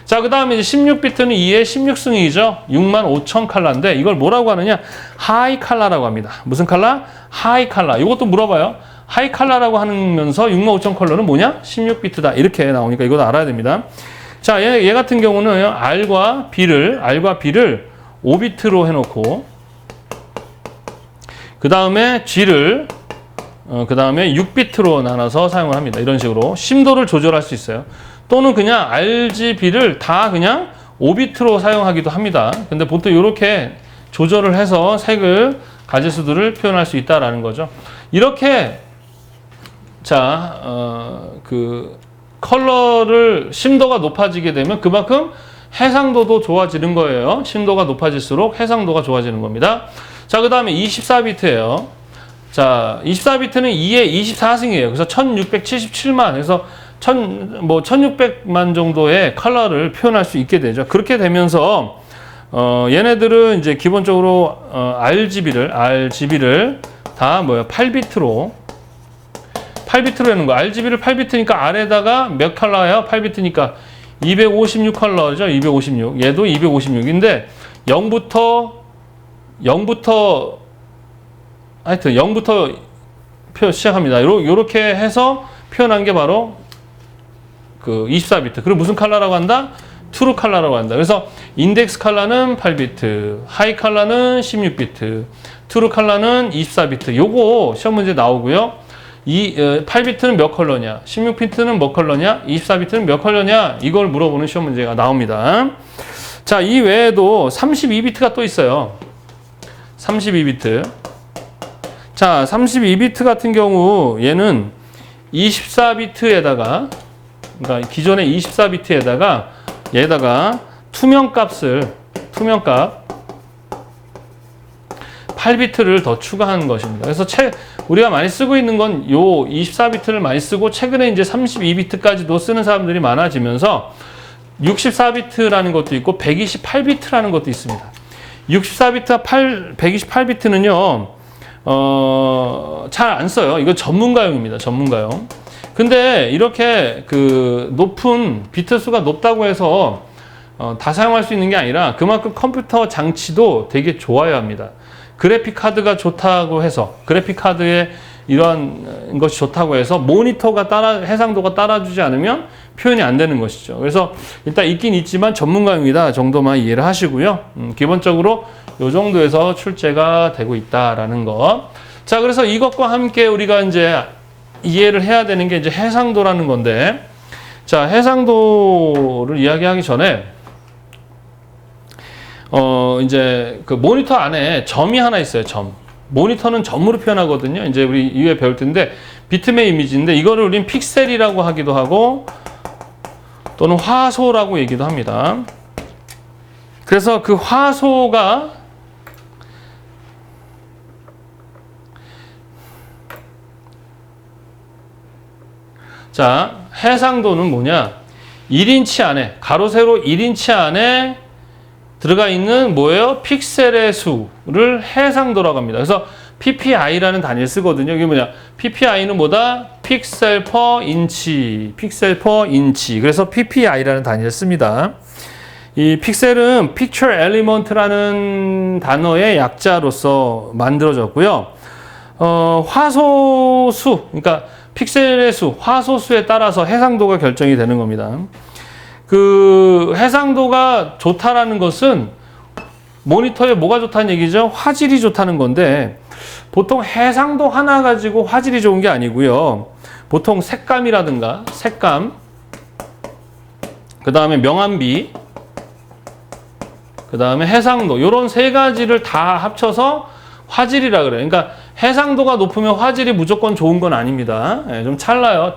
자, 그 다음에 이제 16비트는 2의 16승이죠. 65,000 컬러인데 이걸 뭐라고 하느냐? 하이 컬러라고 합니다. 무슨 컬러? 하이 컬러. 이것도 물어봐요. 하이 컬러라고 하면서 65,000 컬러는 뭐냐? 16비트다. 이렇게 나오니까 이것도 알아야 됩니다. 자, 얘 같은 경우는 R과 B를 5비트로 해놓고 그 다음에 G를 그 다음에 6비트로 나눠서 사용을 합니다. 이런 식으로 심도를 조절할 수 있어요. 또는 그냥 RGB를 다 그냥 5비트로 사용하기도 합니다. 근데 보통 이렇게 조절을 해서 색을 가지수들을 표현할 수 있다라는 거죠. 이렇게 컬러를 심도가 높아지게 되면 그만큼 해상도도 좋아지는 거예요. 심도가 높아질수록 해상도가 좋아지는 겁니다. 자, 그 다음에 24비트예요. 자, 24비트는 2의 24승이에요. 그래서 1677만, 그래서 1600만 정도의 컬러를 표현할 수 있게 되죠. 그렇게 되면서 얘네들은 이제 기본적으로 RGB를 다 8비트로 하는 거. RGB를 8비트니까 R에다가 몇 컬러예요? 8비트니까 256 컬러죠. 256. 얘도 256인데 0부터 하여튼 0부터 시작합니다. 요렇게 해서 표현한 게 바로 그 24비트. 그리고 무슨 컬러라고 한다? 트루 컬러라고 한다. 그래서 인덱스 컬러는 8비트, 하이 컬러는 16비트, 트루 컬러는 24비트. 요거 시험 문제 나오고요. 8비트는 몇 컬러냐? 16비트는 몇 컬러냐? 24비트는 몇 컬러냐? 이걸 물어보는 시험 문제가 나옵니다. 자, 이 외에도 32비트가 또 있어요. 32비트. 자, 32비트 같은 경우 얘는 24비트에다가 그러니까 기존의 24비트에다가 얘다가 투명값 8비트를 더 추가한 것입니다. 그래서 우리가 많이 쓰고 있는 건 요 24비트를 많이 쓰고 최근에 이제 32비트까지도 쓰는 사람들이 많아지면서 64비트라는 것도 있고 128비트라는 것도 있습니다. 64비트와 128비트는요, 잘 안 써요. 이거 전문가용입니다. 전문가용. 근데 이렇게 그 높은 비트 수가 높다고 해서 다 사용할 수 있는 게 아니라 그만큼 컴퓨터 장치도 되게 좋아야 합니다. 그래픽 카드가 좋다고 해서 그래픽 카드에 이런 것이 좋다고 해서 모니터가 해상도가 따라주지 않으면 표현이 안 되는 것이죠. 그래서 일단 있긴 있지만 전문가용이다 정도만 이해를 하시고요. 기본적으로 이 정도에서 출제가 되고 있다라는 것. 자, 그래서 이것과 함께 우리가 이제 이해를 해야 되는 게 이제 해상도라는 건데, 자, 해상도를 이야기하기 전에 이제 그 모니터 안에 점이 하나 있어요. 점. 모니터는 점으로 표현하거든요. 이제 우리 이후에 배울 텐데 비트맵 이미지인데 이거를 우리는 픽셀이라고 하기도 하고 또는 화소라고 얘기도 합니다. 그래서 그 화소가 자, 해상도는 뭐냐? 1인치 안에 가로 세로 1인치 안에 들어가 있는 뭐예요? 픽셀의 수를 해상도라고 합니다. 그래서 PPI라는 단위를 쓰거든요. 이게 뭐냐? PPI는 뭐다? 픽셀 퍼 인치. 픽셀 퍼 인치. 그래서 PPI라는 단위를 씁니다. 이 픽셀은 Picture Element라는 단어의 약자로서 만들어졌고요. 화소수, 그러니까 픽셀의 수, 화소수에 따라서 해상도가 결정이 되는 겁니다. 그 해상도가 좋다라는 것은 모니터에 뭐가 좋다는 얘기죠? 화질이 좋다는 건데 보통 해상도 하나 가지고 화질이 좋은 게 아니고요. 보통 색감이라든가 색감, 그 다음에 명암비, 그 다음에 해상도 이런 세 가지를 다 합쳐서 화질이라 그래요. 그러니까 해상도가 높으면 화질이 무조건 좋은 건 아닙니다. 좀 찰나가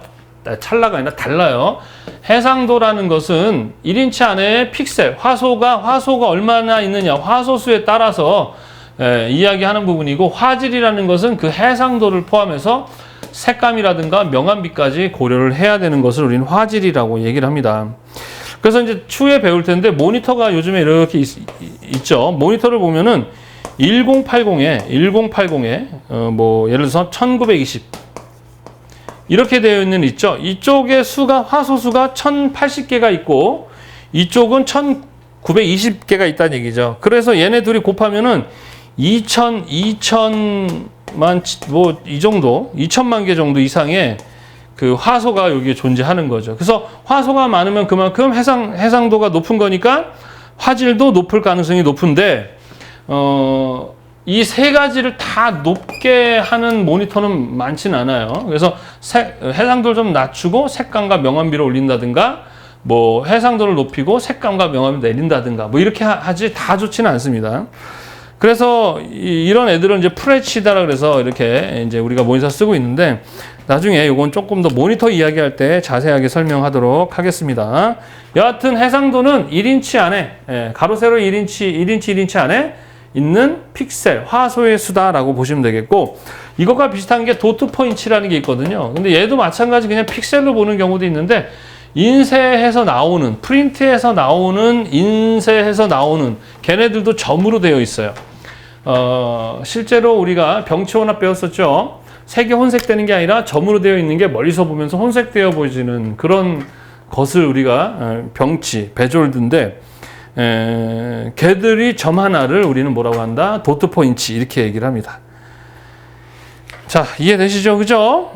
아니라 달라요. 해상도라는 것은 1인치 안에 픽셀, 화소가 얼마나 있느냐, 화소수에 따라서 이야기하는 부분이고, 화질이라는 것은 그 해상도를 포함해서 색감이라든가 명암비까지 고려를 해야 되는 것을 우리는 화질이라고 얘기를 합니다. 그래서 이제 추후에 배울 텐데 모니터가 요즘에 이렇게 있죠. 모니터를 보면은 1080에 뭐 예를 들어서 1920 이렇게 되어 있는 있죠. 이쪽의 수가 화소수가 1080개가 있고 이쪽은 1920개가 있다는 얘기죠. 그래서 얘네 둘이 곱하면은 2000만 뭐 이 정도 2000만 개 정도 이상의 그 화소가 여기에 존재하는 거죠. 그래서 화소가 많으면 그만큼 해상도가 높은 거니까 화질도 높을 가능성이 높은데 이 세 가지를 다 높게 하는 모니터는 많지는 않아요. 그래서 해상도를 좀 낮추고 색감과 명암비를 올린다든가 뭐 해상도를 높이고 색감과 명암비를 내린다든가 뭐 이렇게 하지 다 좋지는 않습니다. 그래서 이런 애들은 이제 FHD라 그래서 이렇게 이제 우리가 모니터 쓰고 있는데 나중에 이건 조금 더 모니터 이야기할 때 자세하게 설명하도록 하겠습니다. 여하튼 해상도는 1인치 안에 가로 세로 1인치 안에 있는 픽셀, 화소의 수다라고 보시면 되겠고, 이것과 비슷한 게 도트 포인트라는 게 있거든요. 근데 얘도 마찬가지 그냥 픽셀로 보는 경우도 있는데 인쇄해서 나오는, 프린트해서 나오는, 인쇄해서 나오는 걔네들도 점으로 되어 있어요. 실제로 우리가 병치호나 배웠었죠. 색이 혼색되는 게 아니라 점으로 되어 있는 게 멀리서 보면서 혼색되어 보이는 그런 것을 우리가 병치, 베졸드인데 걔들이 점 하나를 우리는 뭐라고 한다? 도트 포인트 이렇게 얘기를 합니다. 자, 이해되시죠? 그죠?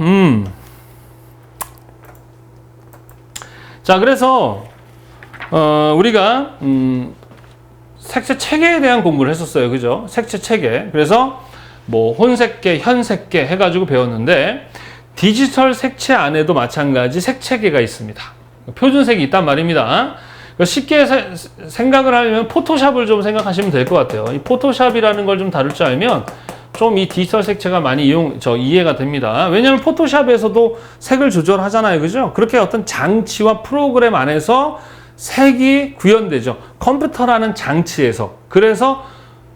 자, 그래서 우리가 색채 체계에 대한 공부를 했었어요. 그죠? 색채 체계. 그래서 뭐 혼색계, 현색계 해가지고 배웠는데 디지털 색채 안에도 마찬가지 색체계가 있습니다. 표준색이 있단 말입니다. 쉽게 생각을 하려면 포토샵을 좀 생각하시면 될 것 같아요. 이 포토샵이라는 걸 좀 다룰 줄 알면 좀 이 디지털 색채가 많이 이해가 됩니다. 왜냐하면 포토샵에서도 색을 조절하잖아요. 그죠? 그렇게 어떤 장치와 프로그램 안에서 색이 구현되죠. 컴퓨터라는 장치에서. 그래서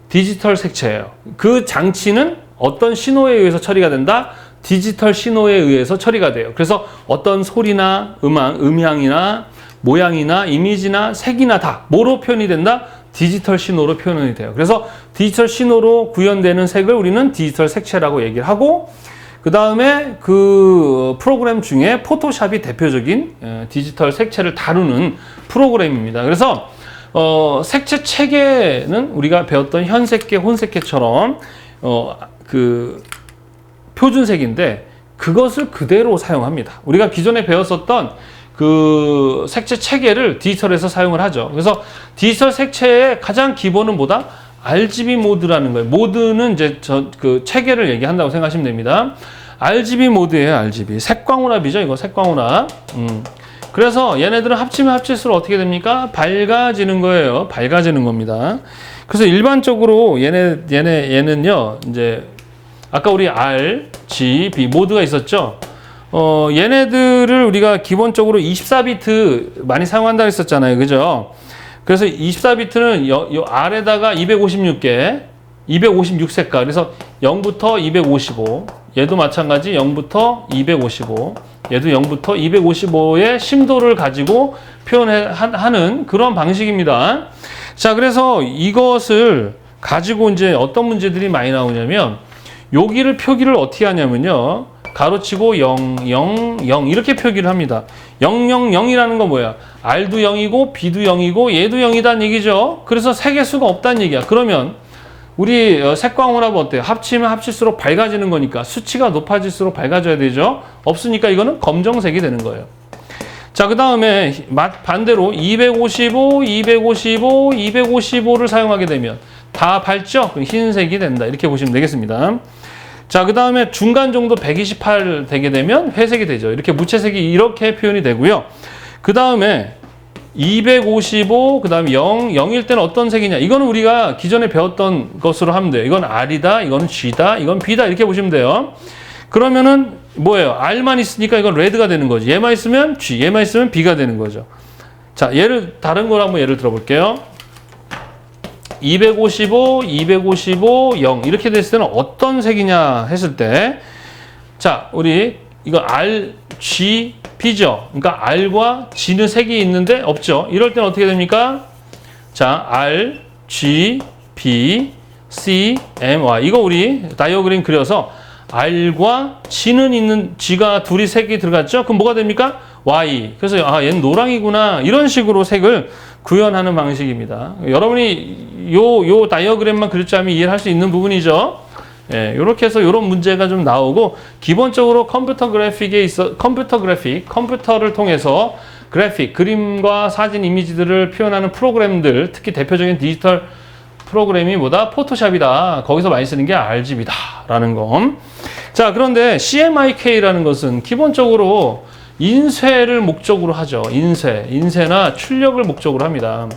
디지털 색채예요. 그 장치는 어떤 신호에 의해서 처리가 된다? 디지털 신호에 의해서 처리가 돼요. 그래서 어떤 소리나 음향이나 모양이나 이미지나 색이나 다 뭐로 표현이 된다? 디지털 신호로 표현이 돼요. 그래서 디지털 신호로 구현되는 색을 우리는 디지털 색채라고 얘기를 하고, 그 다음에 그 프로그램 중에 포토샵이 대표적인 디지털 색채를 다루는 프로그램입니다. 그래서 색채 체계는 우리가 배웠던 현색계, 혼색계처럼 그 표준색인데 그것을 그대로 사용합니다. 우리가 기존에 배웠었던 그 색채 체계를 디지털에서 사용을 하죠. 그래서 디지털 색채의 가장 기본은 뭐다? RGB 모드라는 거예요. 모드는 이제 그 체계를 얘기한다고 생각하시면 됩니다. RGB 모드예요, RGB. 색광훈합이죠, 이거 색광훈합. 그래서 얘네들은 합치면 합칠수록 어떻게 됩니까? 밝아지는 거예요. 밝아지는 겁니다. 그래서 일반적으로 얘는요, 이제 아까 우리 R, G, B 모드가 있었죠. 얘네들을 우리가 기본적으로 24비트 많이 사용한다고 했었잖아요. 그죠? 그래서 24비트는 요 R에다가 256개, 256색깔. 그래서 0부터 255. 얘도 마찬가지 0부터 255. 얘도 0부터 255의 심도를 가지고 표현하는 그런 방식입니다. 자, 그래서 이것을 가지고 이제 어떤 문제들이 많이 나오냐면, 여기를 표기를 어떻게 하냐면요. 가로치고 0, 0, 0 이렇게 표기를 합니다. 0, 0, 0이라는 건 뭐야? R도 0이고 B도 0이고 얘도 0이다는 얘기죠. 그래서 색의 수가 없다는 얘기야. 그러면 우리 색광훈합은 어때요? 합치면 합칠수록 밝아지는 거니까 수치가 높아질수록 밝아져야 되죠. 없으니까 이거는 검정색이 되는 거예요. 자, 그 다음에 반대로 255, 255, 255를 사용하게 되면 다 밝죠? 그럼 흰색이 된다. 이렇게 보시면 되겠습니다. 자, 그 다음에 중간 정도 128 되게 되면 회색이 되죠. 이렇게 무채색이 이렇게 표현이 되고요. 그 다음에 255, 그 다음에 0, 0일 때는 어떤 색이냐. 이거는 우리가 기존에 배웠던 것으로 하면 돼요. 이건 R이다, 이건 G다, 이건 B다 이렇게 보시면 돼요. 그러면은 뭐예요? R만 있으니까 이건 레드가 되는 거지. 얘만 있으면 G, 얘만 있으면 B가 되는 거죠. 자, 다른 걸 한번 예를 들어볼게요. 255, 255, 0 이렇게 됐을 때는 어떤 색이냐 했을 때, 자, 우리 이거 R, G, B죠. 그러니까 R과 G는 색이 있는데 없죠. 이럴 때는 어떻게 됩니까? 자, R, G, B, C, M, Y 이거 우리 다이어그램 그려서 R과 G가 둘이 색이 들어갔죠? 그럼 뭐가 됩니까? Y. 그래서 얘는 노랑이구나 이런 식으로 색을 구현하는 방식입니다. 여러분이 요 다이어그램만 그릴 줄 알면 이해를 할 수 있는 부분이죠. 예, 이렇게 해서 이런 문제가 좀 나오고, 기본적으로 컴퓨터를 통해서 그래픽, 그림과 사진, 이미지들을 표현하는 프로그램들, 특히 대표적인 디지털 프로그램이 뭐다? 포토샵이다. 거기서 많이 쓰는 게 RGB다. 라는 거. 자, 그런데 CMYK라는 것은 기본적으로 인쇄를 목적으로 하죠. 인쇄나 출력을 목적으로 합니다.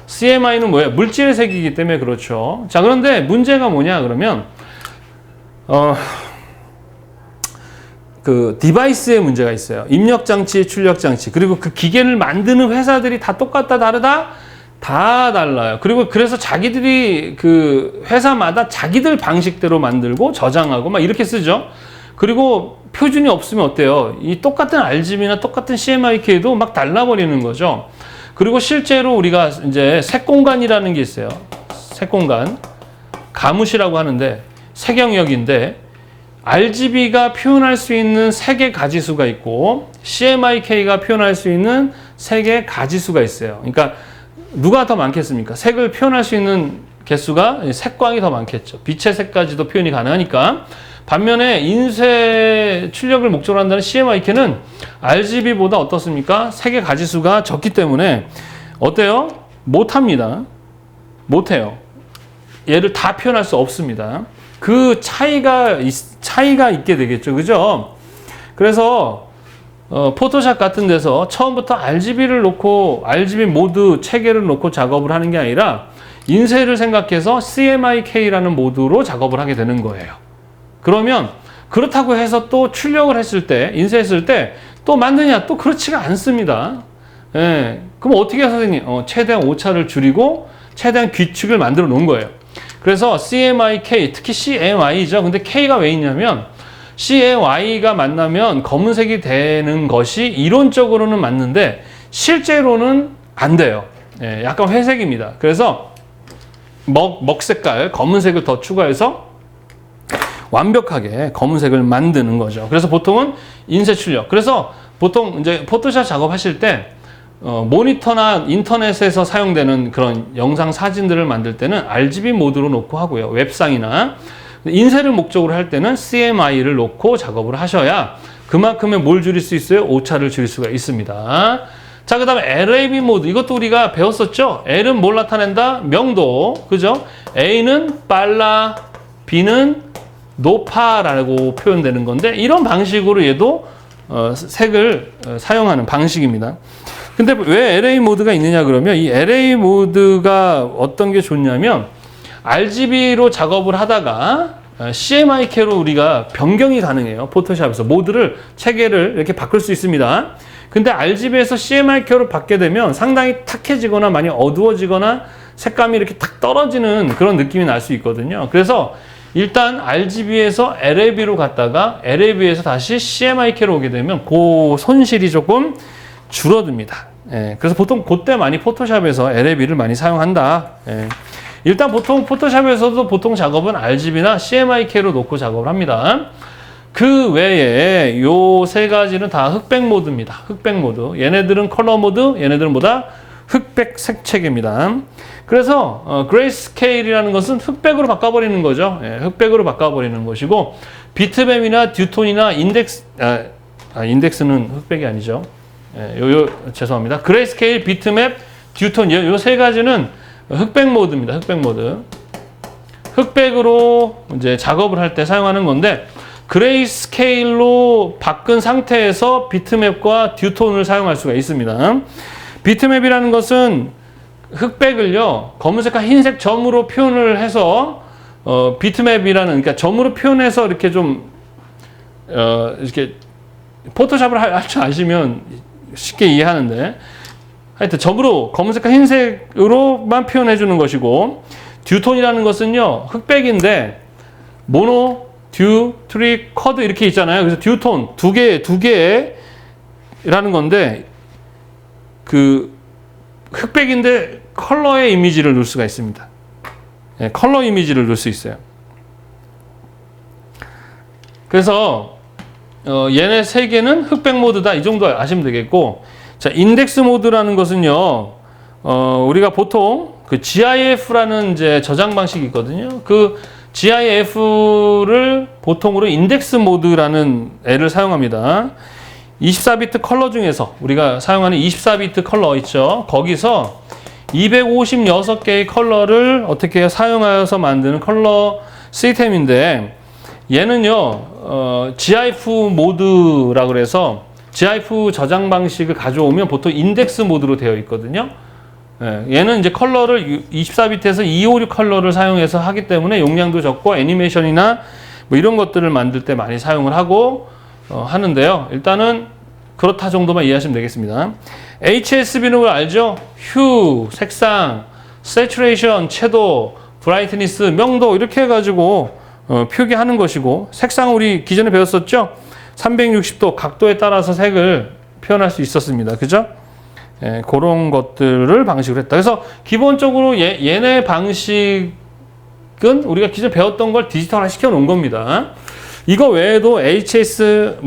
CMY는 뭐예요? 물질의 색이기 때문에 그렇죠. 자, 그런데 문제가 뭐냐 그러면 그 디바이스에 문제가 있어요. 입력 장치, 출력 장치. 그리고 그 기계를 만드는 회사들이 다 똑같다, 다르다? 다 달라요. 그리고 그래서 자기들이 그 회사마다 자기들 방식대로 만들고 저장하고 막 이렇게 쓰죠. 그리고 표준이 없으면 어때요? 이 똑같은 RGB나 똑같은 CMYK도 막 달라버리는 거죠. 그리고 실제로 우리가 이제 색공간이라는 게 있어요. 색공간. 가무시라고 하는데 색 영역인데 RGB가 표현할 수 있는 색의 가지수가 있고 CMYK가 표현할 수 있는 색의 가지수가 있어요. 그러니까 누가 더 많겠습니까? 색을 표현할 수 있는 개수가 색광이 더 많겠죠. 빛의 색까지도 표현이 가능하니까. 반면에 인쇄 출력을 목적으로 한다는 CMYK는 RGB보다 어떻습니까? 색의 가지수가 적기 때문에 어때요? 못합니다. 못해요. 얘를 다 표현할 수 없습니다. 그 차이가 있게 되겠죠. 그죠? 그래서 포토샵 같은 데서 처음부터 RGB를 놓고 RGB 모드 체계를 놓고 작업을 하는 게 아니라 인쇄를 생각해서 CMYK라는 모드로 작업을 하게 되는 거예요. 그러면 그렇다고 해서 또 출력을 했을 때, 인쇄했을 때 또 맞느냐? 또 그렇지가 않습니다. 예. 그럼 어떻게 해요, 선생님? 최대한 오차를 줄이고 최대한 규칙을 만들어 놓은 거예요. 그래서 CMYK, 특히 CMY죠. 근데 K가 왜 있냐면 CMY가 만나면 검은색이 되는 것이 이론적으로는 맞는데 실제로는 안 돼요. 예, 약간 회색입니다. 그래서 먹 색깔, 검은색을 더 추가해서 완벽하게 검은색을 만드는 거죠. 그래서 보통은 인쇄 출력. 그래서 보통 이제 포토샵 작업하실 때 모니터나 인터넷에서 사용되는 그런 영상 사진들을 만들 때는 RGB 모드로 놓고 하고요. 웹상이나 인쇄를 목적으로 할 때는 CMY를 놓고 작업을 하셔야 그만큼의 뭘 줄일 수 있어요? 오차를 줄일 수가 있습니다. 자, 그 다음에 LAB 모드. 이것도 우리가 배웠었죠? L은 뭘 나타낸다? 명도. 그죠? A는 빨라, B는 높아라고 표현되는 건데 이런 방식으로 얘도 색을 사용하는 방식입니다. 근데 왜 LA 모드가 있느냐 그러면 이 LA 모드가 어떤 게 좋냐면 RGB로 작업을 하다가 CMYK로 우리가 변경이 가능해요. 포토샵에서 모드를 체계를 이렇게 바꿀 수 있습니다. 근데 RGB에서 CMYK로 바뀌게 되면 상당히 탁해지거나 많이 어두워지거나 색감이 이렇게 탁 떨어지는 그런 느낌이 날 수 있거든요. 그래서 일단 RGB에서 LAB로 갔다가 LAB에서 다시 CMYK로 오게 되면 그 손실이 조금 줄어듭니다. 예, 그래서 보통 그때 많이 포토샵에서 LAB를 많이 사용한다. 예. 일단 보통 포토샵에서도 보통 작업은 RGB나 CMYK로 놓고 작업을 합니다. 그 외에 요 세 가지는 다 흑백 모드입니다. 흑백 모드. 얘네들은 컬러 모드, 얘네들은 뭐다? 흑백 색채계입니다. 그래서 그레이스케일이라는 것은 흑백으로 바꿔버리는 거죠. 예, 흑백으로 바꿔버리는 것이고 비트맵이나 듀톤이나 인덱스는 흑백이 아니죠. 예, 죄송합니다. 그레이스케일, 비트맵, 듀톤 요 세 가지는 흑백 모드입니다. 흑백 모드. 흑백으로 이제 작업을 할 때 사용하는 건데 그레이스케일로 바꾼 상태에서 비트맵과 듀톤을 사용할 수가 있습니다. 비트맵이라는 것은 흑백을요 검은색과 흰색 점으로 표현을 해서 비트맵이라는 그러니까 점으로 표현해서 이렇게 좀 이렇게 포토샵을 할 줄 아시면 쉽게 이해하는데 하여튼 점으로 검은색과 흰색으로만 표현해 주는 것이고 듀톤이라는 것은요 흑백인데 모노, 듀, 트리, 쿼드 이렇게 있잖아요. 그래서 듀톤 두 개라는 건데 그 흑백인데 컬러의 이미지를 넣을 수가 있습니다. 예, 컬러 이미지를 넣을 수 있어요. 그래서 얘네 세 개는 흑백 모드다 이 정도 아시면 되겠고 자 인덱스 모드라는 것은요 우리가 보통 그 GIF라는 이제 저장 방식이 있거든요. 그 GIF를 보통으로 인덱스 모드라는 애를 사용합니다. 24비트 컬러 중에서 우리가 사용하는 24비트 컬러 있죠. 거기서 256개의 컬러를 어떻게 사용하여서 만드는 컬러 시스템인데 얘는요 GIF 모드라고 그래서 GIF 저장 방식을 가져오면 보통 인덱스 모드로 되어 있거든요. 얘는 이제 컬러를 24비트에서 256 컬러를 사용해서 하기 때문에 용량도 적고 애니메이션이나 뭐 이런 것들을 만들 때 많이 사용을 하고 하는데요. 일단은 그렇다 정도만 이해하시면 되겠습니다. HSB는 걸 알죠? 휴, 색상, 세츄레이션, 채도, 브라이트니스, 명도 이렇게 해가지고 표기하는 것이고 색상은 우리 기존에 배웠었죠? 360도 각도에 따라서 색을 표현할 수 있었습니다. 그죠? 예, 그런 것들을 방식으로 했다. 그래서 기본적으로 얘네 방식은 우리가 기존에 배웠던 걸 디지털화 시켜 놓은 겁니다. 이거 외에도 HS,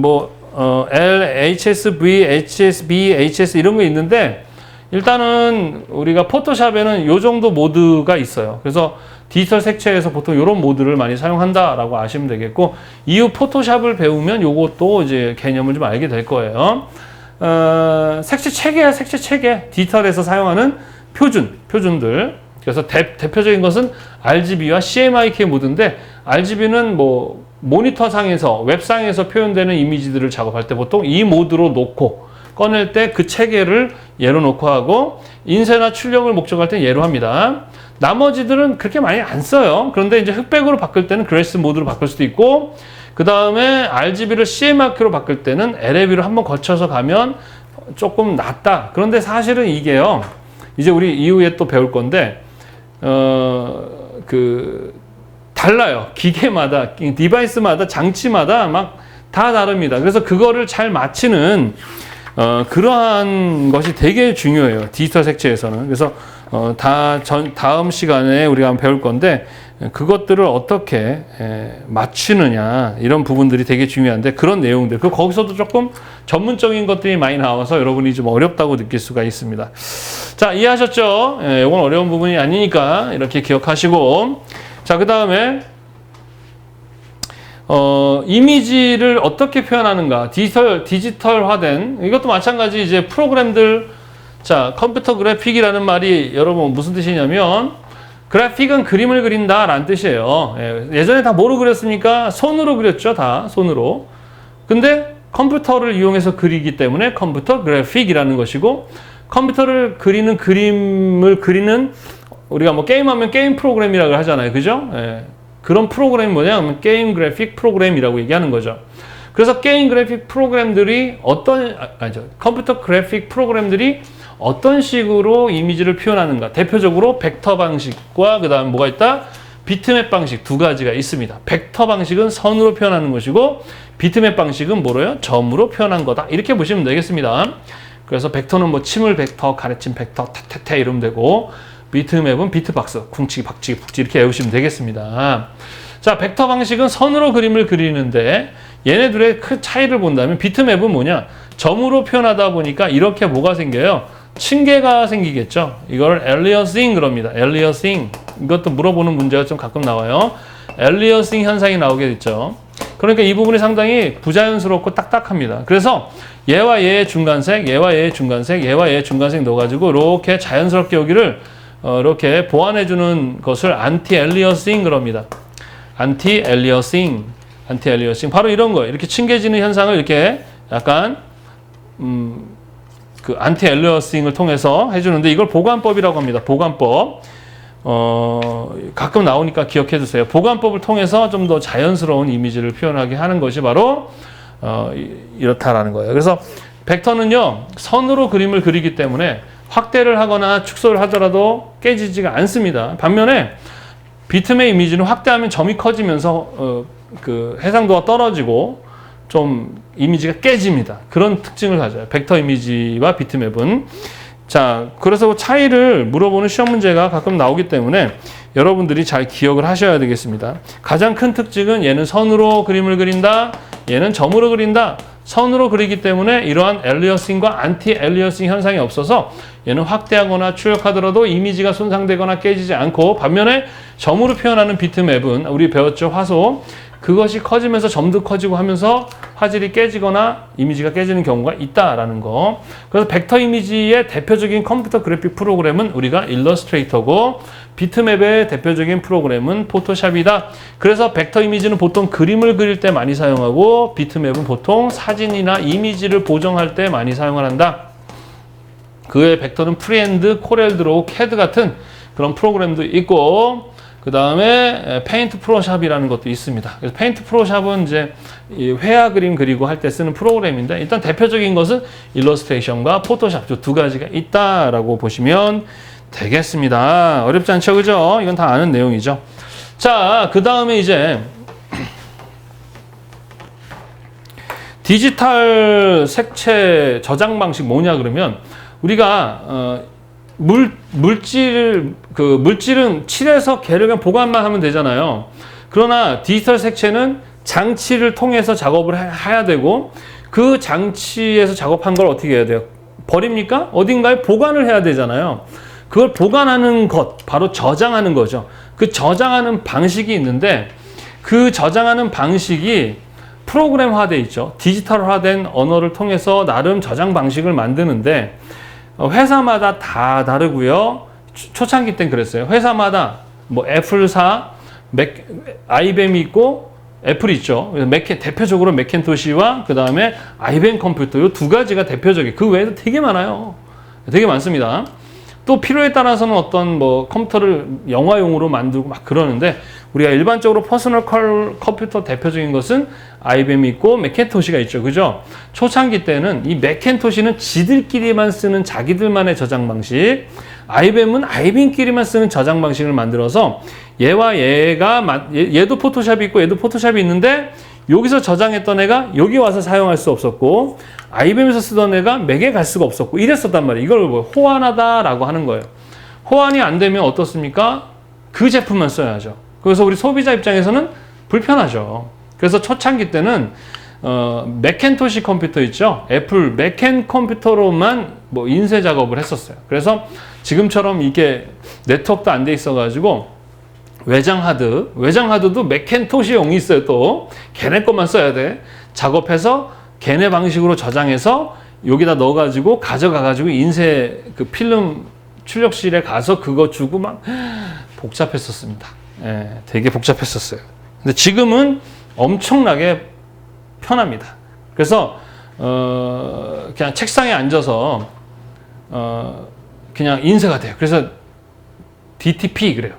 L, HSV, HSB, HS 이런 거 있는데 일단은 우리가 포토샵에는 요 정도 모드가 있어요. 그래서 디지털 색채에서 보통 이런 모드를 많이 사용한다라고 아시면 되겠고, 이후 포토샵을 배우면 요것도 이제 개념을 좀 알게 될 거예요. 색채 체계야, 색채 체계. 디지털에서 사용하는 표준들. 그래서 대표적인 것은 RGB와 CMYK 모드인데, RGB는 뭐 모니터 상에서, 웹상에서 표현되는 이미지들을 작업할 때 보통 이 모드로 놓고 꺼낼 때 그 체계를 얘로 놓고 하고, 인쇄나 출력을 목적할 때 얘로 합니다. 나머지들은 그렇게 많이 안 써요. 그런데 이제 흑백으로 바꿀 때는 그레이스 모드로 바꿀 수도 있고, 그 다음에 RGB를 CMYK로 바꿀 때는 LAB로 한번 거쳐서 가면 조금 낫다. 그런데 사실은 이게요, 이제 우리 이후에 또 배울 건데, 달라요. 기계마다, 디바이스마다, 장치마다 막 다 다릅니다. 그래서 그거를 잘 맞추는 그러한 것이 되게 중요해요. 디지털 색채에서는. 그래서 다음 시간에 우리가 한번 배울 건데, 그것들을 어떻게 맞추느냐, 이런 부분들이 되게 중요한데, 그런 내용들, 거기서도 조금 전문적인 것들이 많이 나와서 여러분이 좀 어렵다고 느낄 수가 있습니다. 자, 이해하셨죠? 이건 어려운 부분이 아니니까 이렇게 기억하시고, 자, 그 다음에 이미지를 어떻게 표현하는가, 디지털화된, 이것도 마찬가지 이제 프로그램들, 자, 컴퓨터 그래픽이라는 말이 여러분 무슨 뜻이냐면, 그래픽은 그림을 그린다 라는 뜻이에요. 예전에 다 뭐로 그렸습니까? 손으로 그렸죠, 다 손으로. 근데 컴퓨터를 이용해서 그리기 때문에 컴퓨터 그래픽이라는 것이고, 컴퓨터를 그리는 그림을 그리는, 우리가 뭐 게임하면 게임 프로그램이라고 하잖아요, 그죠? 그런 프로그램이 뭐냐면 게임 그래픽 프로그램이라고 얘기하는 거죠. 그래서 게임 그래픽 프로그램들이 컴퓨터 그래픽 프로그램들이 어떤 식으로 이미지를 표현하는가. 대표적으로 벡터 방식과 그 다음에 뭐가 있다? 비트맵 방식 두 가지가 있습니다. 벡터 방식은 선으로 표현하는 것이고, 비트맵 방식은 뭐로요? 점으로 표현한 거다. 이렇게 보시면 되겠습니다. 그래서 벡터는 뭐 침을 벡터, 가래침 벡터, 태태태 이러면 되고, 비트맵은 비트박스, 쿵치기, 박치기, 북치 이렇게 외우시면 되겠습니다. 자, 벡터 방식은 선으로 그림을 그리는데, 얘네들의 큰 차이를 본다면 비트맵은 뭐냐? 점으로 표현하다 보니까 이렇게 뭐가 생겨요? 층계가 생기겠죠. 이걸 엘리어싱 그럽니다. 엘리어싱. 이것도 물어보는 문제가 좀 가끔 나와요. 엘리어싱 현상이 나오게 됐죠. 그러니까 이 부분이 상당히 부자연스럽고 딱딱합니다. 그래서 얘와 얘의 중간색, 얘와 얘의 중간색, 얘와 얘의 중간색 넣어가지고 이렇게 자연스럽게 여기를 이렇게 보완해주는 것을 안티-엘리어싱 그럽니다. 안티-엘리어싱. 안티-엘리어싱. 바로 이런 거예요. 이렇게 층계지는 현상을 이렇게 약간, 그 안티-엘리어싱을 통해서 해주는데, 이걸 보관법이라고 합니다. 보관법. 가끔 나오니까 기억해 두세요. 보관법을 통해서 좀 더 자연스러운 이미지를 표현하게 하는 것이 바로, 이렇다라는 거예요. 그래서 벡터는요, 선으로 그림을 그리기 때문에 확대를 하거나 축소를 하더라도 깨지지가 않습니다. 반면에 비트맵 이미지는 확대하면 점이 커지면서 그 해상도가 떨어지고 좀 이미지가 깨집니다. 그런 특징을 가져요. 벡터 이미지와 비트맵은. 자, 그래서 차이를 물어보는 시험 문제가 가끔 나오기 때문에 여러분들이 잘 기억을 하셔야 되겠습니다. 가장 큰 특징은 얘는 선으로 그림을 그린다, 얘는 점으로 그린다. 선으로 그리기 때문에 이러한 엘리어싱과 안티 엘리어싱 현상이 없어서 얘는 확대하거나 출력하더라도 이미지가 손상되거나 깨지지 않고, 반면에 점으로 표현하는 비트맵은 우리 배웠죠, 화소. 그것이 커지면서 점도 커지고 하면서 화질이 깨지거나 이미지가 깨지는 경우가 있다라는 거. 그래서 벡터 이미지의 대표적인 컴퓨터 그래픽 프로그램은 우리가 일러스트레이터고, 비트맵의 대표적인 프로그램은 포토샵이다. 그래서 벡터 이미지는 보통 그림을 그릴 때 많이 사용하고, 비트맵은 보통 사진이나 이미지를 보정할 때 많이 사용을 한다. 그 외에 벡터는 프리핸드, 코렐드로우, 캐드 같은 그런 프로그램도 있고, 그 다음에 페인트 프로샵이라는 것도 있습니다. 그래서 페인트 프로샵은 이제 회화 그림 그리고 할 때 쓰는 프로그램인데, 일단 대표적인 것은 일러스트레이션과 포토샵 두 가지가 있다라고 보시면 되겠습니다. 어렵지 않죠, 그죠? 이건 다 아는 내용이죠. 자, 그 다음에 이제 디지털 색채 저장 방식 뭐냐 그러면 우리가 물질은 칠해서 걔를 그냥 보관만 하면 되잖아요. 그러나 디지털 색채는 장치를 통해서 작업을 해야 되고 그 장치에서 작업한 걸 어떻게 해야 돼요? 버립니까? 어딘가에 보관을 해야 되잖아요. 그걸 보관하는 것, 바로 저장하는 거죠. 그 저장하는 방식이 있는데 그 저장하는 방식이 프로그램화되어 있죠. 디지털화된 언어를 통해서 나름 저장 방식을 만드는데 회사마다 다 다르고요. 초창기 땐 그랬어요. 회사마다 뭐 애플사, 아이뱀이 있고 애플이 있죠. 대표적으로 맥킨토시와 그 다음에 아이뱀 컴퓨터 이 두 가지가 대표적이에요. 그 외에도 되게 많아요. 되게 많습니다. 또 필요에 따라서는 어떤 뭐 컴퓨터를 영화용으로 만들고 막 그러는데 우리가 일반적으로 퍼스널 컴퓨터 대표적인 것은 아이뱀이 있고 맥킨토시가 있죠. 그죠? 초창기 때는 이 맥킨토시는 지들끼리만 쓰는 자기들만의 저장 방식, 아이뱀은 아이뱀끼리만 쓰는 저장 방식을 만들어서 얘와 얘도 포토샵이 있고 얘도 포토샵이 있는데 여기서 저장했던 애가 여기 와서 사용할 수 없었고 아이뱀에서 쓰던 애가 맥에 갈 수가 없었고 이랬었단 말이에요. 이걸 뭐 호환하다라고 하는 거예요. 호환이 안 되면 어떻습니까? 그 제품만 써야죠. 그래서 우리 소비자 입장에서는 불편하죠. 그래서 초창기 때는 맥킨토시 컴퓨터 있죠. 애플 맥켄 컴퓨터로만 뭐 인쇄 작업을 했었어요. 그래서 지금처럼 이게 네트워크도 안 돼 있어가지고 외장 하드도 맥킨토시용이 있어요. 또 걔네 것만 써야 돼. 작업해서 걔네 방식으로 저장해서 여기다 넣어가지고 가져가가지고 인쇄 그 필름 출력실에 가서 그거 주고 막 복잡했었습니다. 예, 되게 복잡했었어요. 근데 지금은 엄청나게 편합니다. 그래서 그냥 책상에 앉아서 그냥 인쇄가 돼요. 그래서 DTP 그래요.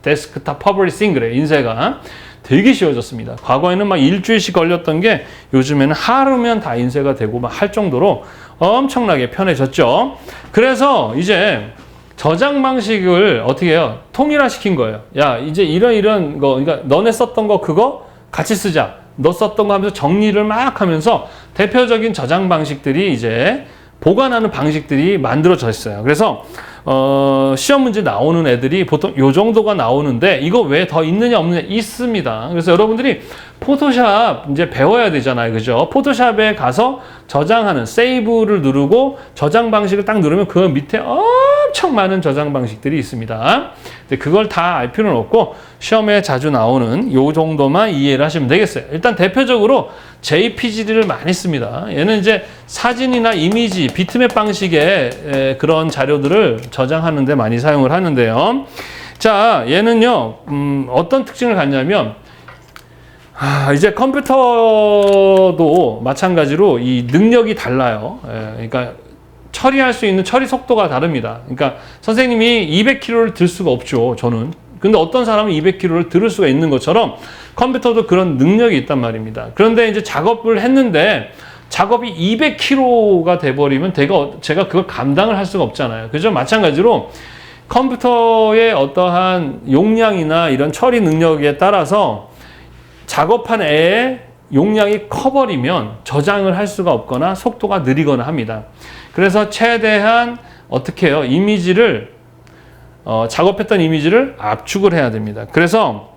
데스크탑 퍼블리싱 그래요. 인쇄가 되게 쉬워졌습니다. 과거에는 막 일주일씩 걸렸던 게 요즘에는 하루면 다 인쇄가 되고 막 할 정도로 엄청나게 편해졌죠. 그래서 이제 저장 방식을 어떻게 해요? 통일화시킨 거예요. 야, 이제 이런 거, 그러니까 너네 썼던 거 그거 같이 쓰자. 너 썼던 거 하면서 정리를 막 하면서 대표적인 저장 방식들이 이제 보관하는 방식들이 만들어져 있어요. 그래서 시험 문제 나오는 애들이 보통 요 정도가 나오는데 이거 왜 더 있느냐 없느냐 있습니다. 그래서 여러분들이 포토샵 이제 배워야 되잖아요. 그죠? 포토샵에 가서 저장하는 세이브를 누르고 저장 방식을 딱 누르면 그 밑에 엄청 많은 저장 방식들이 있습니다. 근데 그걸 다 알 필요는 없고 시험에 자주 나오는 요 정도만 이해를 하시면 되겠어요. 일단 대표적으로 JPG를 많이 씁니다. 얘는 이제 사진이나 이미지, 비트맵 방식의 그런 자료들을 저장하는 데 많이 사용을 하는데요. 자, 얘는요, 어떤 특징을 갖냐면, 이제 컴퓨터도 마찬가지로 이 능력이 달라요. 그러니까 처리할 수 있는 처리 속도가 다릅니다. 그러니까 선생님이 200kg를 들 수가 없죠, 저는. 근데 어떤 사람은 200kg를 들을 수가 있는 것처럼 컴퓨터도 그런 능력이 있단 말입니다. 그런데 이제 작업을 했는데 작업이 200kg가 돼버리면 제가 그걸 감당을 할 수가 없잖아요. 그죠? 마찬가지로 컴퓨터의 어떠한 용량이나 이런 처리 능력에 따라서 작업한 애의 용량이 커버리면 저장을 할 수가 없거나 속도가 느리거나 합니다. 그래서 최대한 어떻게 해요? 작업했던 이미지를 압축을 해야 됩니다. 그래서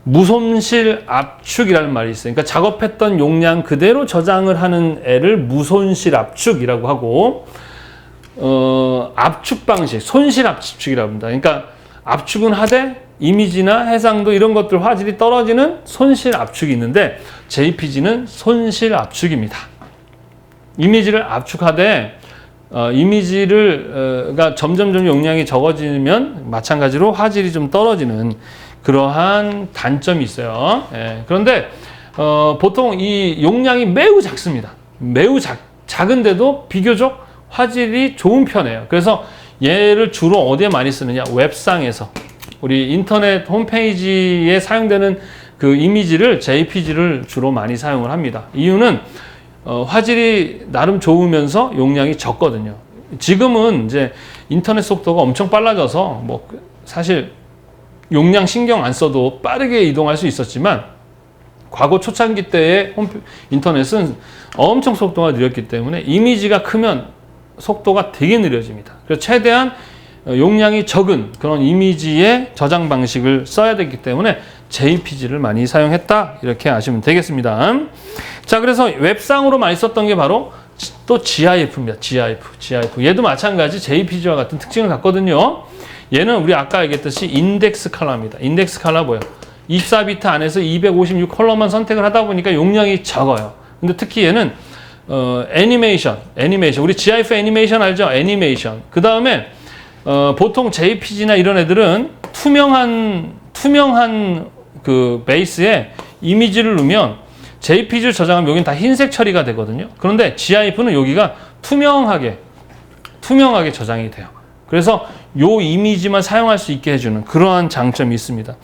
무손실 압축이라는 말이 있어요. 그러니까 작업했던 용량 그대로 저장을 하는 애를 무손실 압축이라고 하고, 압축 방식, 손실 압축이라고 합니다. 그러니까 압축은 하되 이미지나 해상도 이런 것들 화질이 떨어지는 손실 압축이 있는데 JPG는 손실 압축입니다. 이미지를 압축하되 이미지가 점점 용량이 적어지면 마찬가지로 화질이 좀 떨어지는 그러한 단점이 있어요. 그런데 보통 이 용량이 매우 작습니다. 매우 작은데도 비교적 화질이 좋은 편이에요. 그래서 얘를 주로 어디에 많이 쓰느냐? 웹상에서. 우리 인터넷 홈페이지에 사용되는 그 이미지를 JPG를 주로 많이 사용을 합니다. 이유는 화질이 나름 좋으면서 용량이 적거든요. 지금은 이제 인터넷 속도가 엄청 빨라져서 사실 용량 신경 안 써도 빠르게 이동할 수 있었지만 과거 초창기 때의 인터넷은 엄청 속도가 느렸기 때문에 이미지가 크면 속도가 되게 느려집니다. 그래서 최대한 용량이 적은 그런 이미지의 저장 방식을 써야 되기 때문에 JPG를 많이 사용했다, 이렇게 아시면 되겠습니다. 자, 그래서 웹상으로 많이 썼던 게 바로 또 GIF입니다. GIF. 얘도 마찬가지 JPG와 같은 특징을 갖거든요. 얘는 우리 아까 얘기했듯이 인덱스 컬러입니다. 인덱스 컬러 뭐예요? 24비트 안에서 256 컬러만 선택을 하다 보니까 용량이 적어요. 근데 특히 얘는 애니메이션. 우리 GIF 애니메이션 알죠? 애니메이션. 그 다음에 보통 JPG나 이런 애들은 투명한 그 베이스에 이미지를 넣으면 JPG를 저장하면 여기는 다 흰색 처리가 되거든요. 그런데 GIF는 여기가 투명하게 저장이 돼요. 그래서 요 이미지만 사용할 수 있게 해주는 그러한 장점이 있습니다.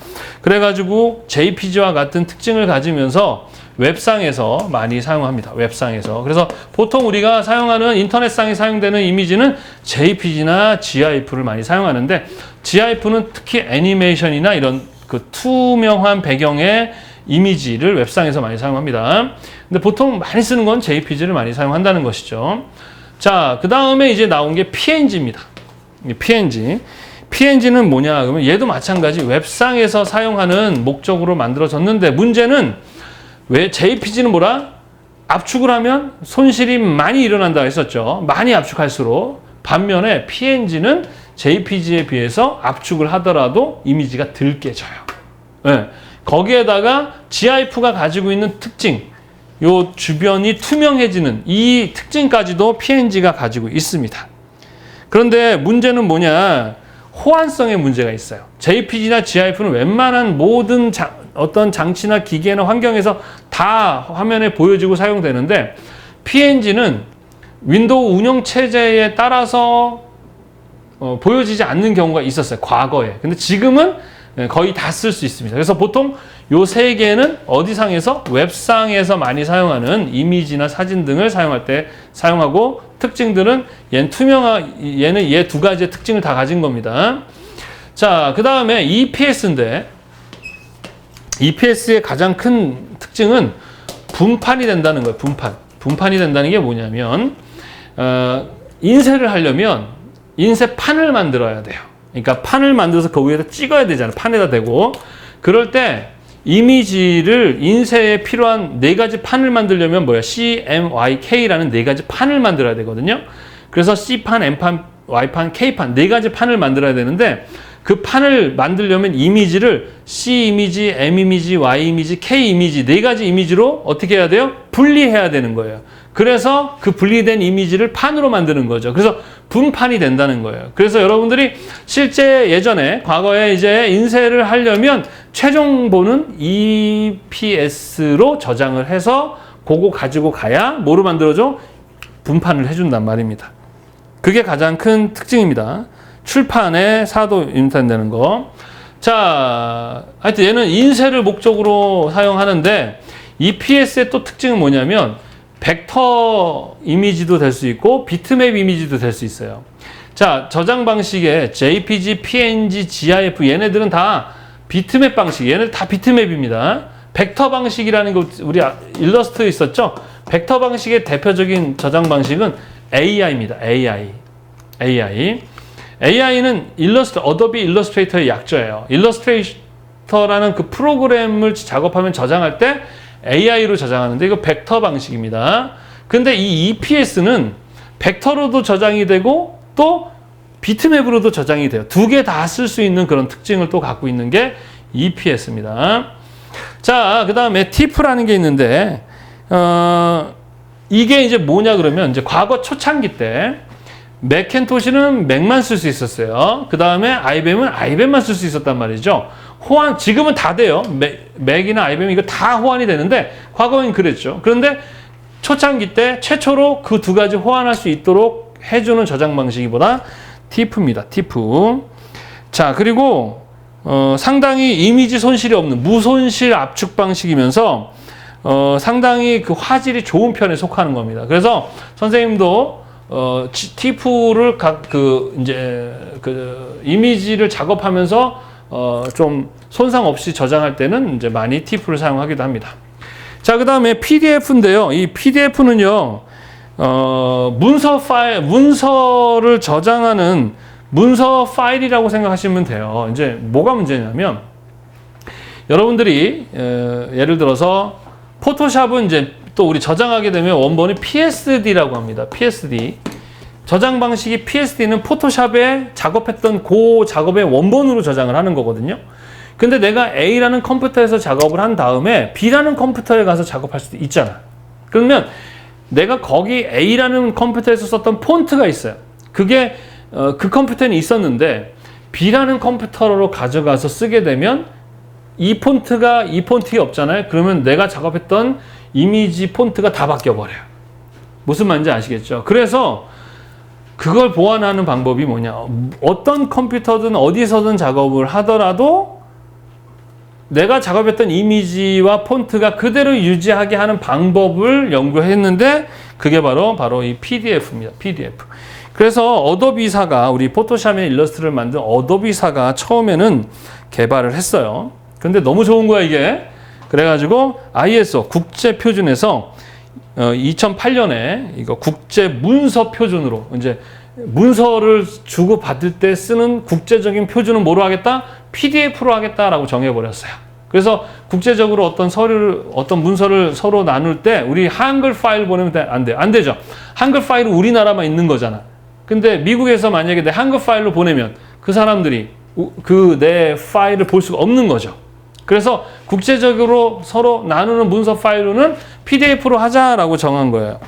그래가지고 JPG와 같은 특징을 가지면서 웹상에서 많이 사용합니다. 웹상에서. 그래서 보통 우리가 사용하는 인터넷상에 사용되는 이미지는 JPG나 GIF를 많이 사용하는데, GIF는 특히 애니메이션이나 이런 그 투명한 배경의 이미지를 웹상에서 많이 사용합니다. 근데 보통 많이 쓰는 건 JPG를 많이 사용한다는 것이죠. 자, 그 다음에 이제 나온 게 PNG입니다. PNG는 뭐냐 그러면 얘도 마찬가지 웹상에서 사용하는 목적으로 만들어졌는데, 문제는 왜 JPG는 뭐라? 압축을 하면 손실이 많이 일어난다 했었죠. 많이 압축할수록. 반면에 PNG는 JPG에 비해서 압축을 하더라도 이미지가 덜 깨져요. 네. 거기에다가 GIF가 가지고 있는 특징, 요 주변이 투명해지는 이 특징까지도 PNG가 가지고 있습니다. 그런데 문제는 뭐냐? 호환성에 문제가 있어요. JPG나 GIF는 웬만한 모든 어떤 장치나 기계나 환경에서 다 화면에 보여지고 사용되는데, PNG는 윈도우 운영체제에 따라서 보여지지 않는 경우가 있었어요. 과거에. 근데 지금은 거의 다 쓸 수 있습니다. 그래서 보통 요 세 개는 어디상에서? 웹상에서 많이 사용하는 이미지나 사진 등을 사용할 때 사용하고, 특징들은 얘는 얘 두 가지의 특징을 다 가진 겁니다. 자, 그 다음에 EPS인데, EPS의 가장 큰 특징은 분판이 된다는 거예요. 분판이 된다는 게 뭐냐면, 인쇄를 하려면 인쇄판을 만들어야 돼요. 그러니까 판을 만들어서 그 위에다 찍어야 되잖아요. 판에다 대고. 그럴 때 이미지를 인쇄에 필요한 네 가지 판을 만들려면 뭐야? CMYK라는 네 가지 판을 만들어야 되거든요. 그래서 C판, M판, Y판, K판 네 가지 판을 만들어야 되는데, 그 판을 만들려면 이미지를 C 이미지, M 이미지, Y 이미지, K 이미지 네 가지 이미지로 어떻게 해야 돼요? 분리해야 되는 거예요. 그래서 그 분리된 이미지를 판으로 만드는 거죠. 그래서 분판이 된다는 거예요. 그래서 여러분들이 실제 예전에 과거에 이제 인쇄를 하려면 최종본은 EPS로 저장을 해서 그거 가지고 가야 뭐로 만들어줘? 분판을 해준단 말입니다. 그게 가장 큰 특징입니다. 출판에 사도 인탄되는 거. 자, 하여튼 얘는 인쇄를 목적으로 사용하는데, EPS의 또 특징은 뭐냐면 벡터 이미지도 될 수 있고 비트맵 이미지도 될 수 있어요. 자, 저장 방식에 JPG, PNG, GIF 얘네들은 다 비트맵 방식, 얘네들 다 비트맵입니다. 벡터 방식이라는 거 우리 일러스트 있었죠? 벡터 방식의 대표적인 저장 방식은 AI입니다. AI는 어도비 일러스트레이터의 약자예요. 일러스트레이터라는 그 프로그램을 작업하면 저장할 때 AI로 저장하는데, 이거 벡터 방식입니다. 근데 이 EPS는 벡터로도 저장이 되고 또 비트맵으로도 저장이 돼요. 두 개 다 쓸 수 있는 그런 특징을 또 갖고 있는 게 EPS입니다. 자, 그 다음에 TIFF라는 게 있는데, 이게 이제 뭐냐 그러면, 이제 과거 초창기 때 맥킨토시는 맥만 쓸 수 있었어요. 그 다음에 IBM은 IBM만 쓸 수 있었단 말이죠. 지금은 다 돼요. 맥이나 IBM 이거 다 호환이 되는데, 과거엔 그랬죠. 그런데 초창기 때 최초로 그 두 가지 호환할 수 있도록 해주는 저장 방식이 뭐다? TIFF입니다. TIFF. 자, 그리고 상당히 이미지 손실이 없는 무손실 압축 방식이면서 상당히 그 화질이 좋은 편에 속하는 겁니다. 그래서 선생님도 TIFF를 이미지를 작업하면서 좀 손상 없이 저장할 때는 이제 많이 TIFF를 사용하기도 합니다. 자, 그 다음에 PDF인데요. 이 PDF는요, 문서를 저장하는 문서 파일이라고 생각하시면 돼요. 이제 뭐가 문제냐면, 여러분들이, 예를 들어서, 포토샵은 이제 또 우리 저장하게 되면 원본이 PSD라고 합니다. PSD. 저장 방식이 PSD는 포토샵에 작업했던 그 작업의 원본으로 저장을 하는 거거든요. 근데 내가 A라는 컴퓨터에서 작업을 한 다음에 B라는 컴퓨터에 가서 작업할 수도 있잖아. 그러면 내가 거기 A라는 컴퓨터에서 썼던 폰트가 있어요. 그게 그 컴퓨터에는 있었는데 B라는 컴퓨터로 가져가서 쓰게 되면 이 폰트가 없잖아요. 그러면 내가 작업했던 이미지 폰트가 다 바뀌어버려요. 무슨 말인지 아시겠죠? 그래서 그걸 보완하는 방법이 뭐냐. 어떤 컴퓨터든 어디서든 작업을 하더라도 내가 작업했던 이미지와 폰트가 그대로 유지하게 하는 방법을 연구했는데 그게 바로 이 PDF입니다. PDF. 그래서 어도비사가 우리 포토샵의 일러스트를 만든 어도비사가 처음에는 개발을 했어요. 근데 너무 좋은 거야 이게. 그래가지고 ISO 국제표준에서 2008년에 이거 국제 문서 표준으로 이제 문서를 주고 받을 때 쓰는 국제적인 표준은 뭐로 하겠다? PDF로 하겠다라고 정해버렸어요. 그래서 국제적으로 어떤 문서를 서로 나눌 때 우리 한글 파일 보내면 안 돼요. 안 되죠. 한글 파일은 우리나라만 있는 거잖아. 근데 미국에서 만약에 내 한글 파일로 보내면 그 사람들이 그 내 파일을 볼 수가 없는 거죠. 그래서 국제적으로 서로 나누는 문서 파일로는 PDF로 하자라고 정한 거예요.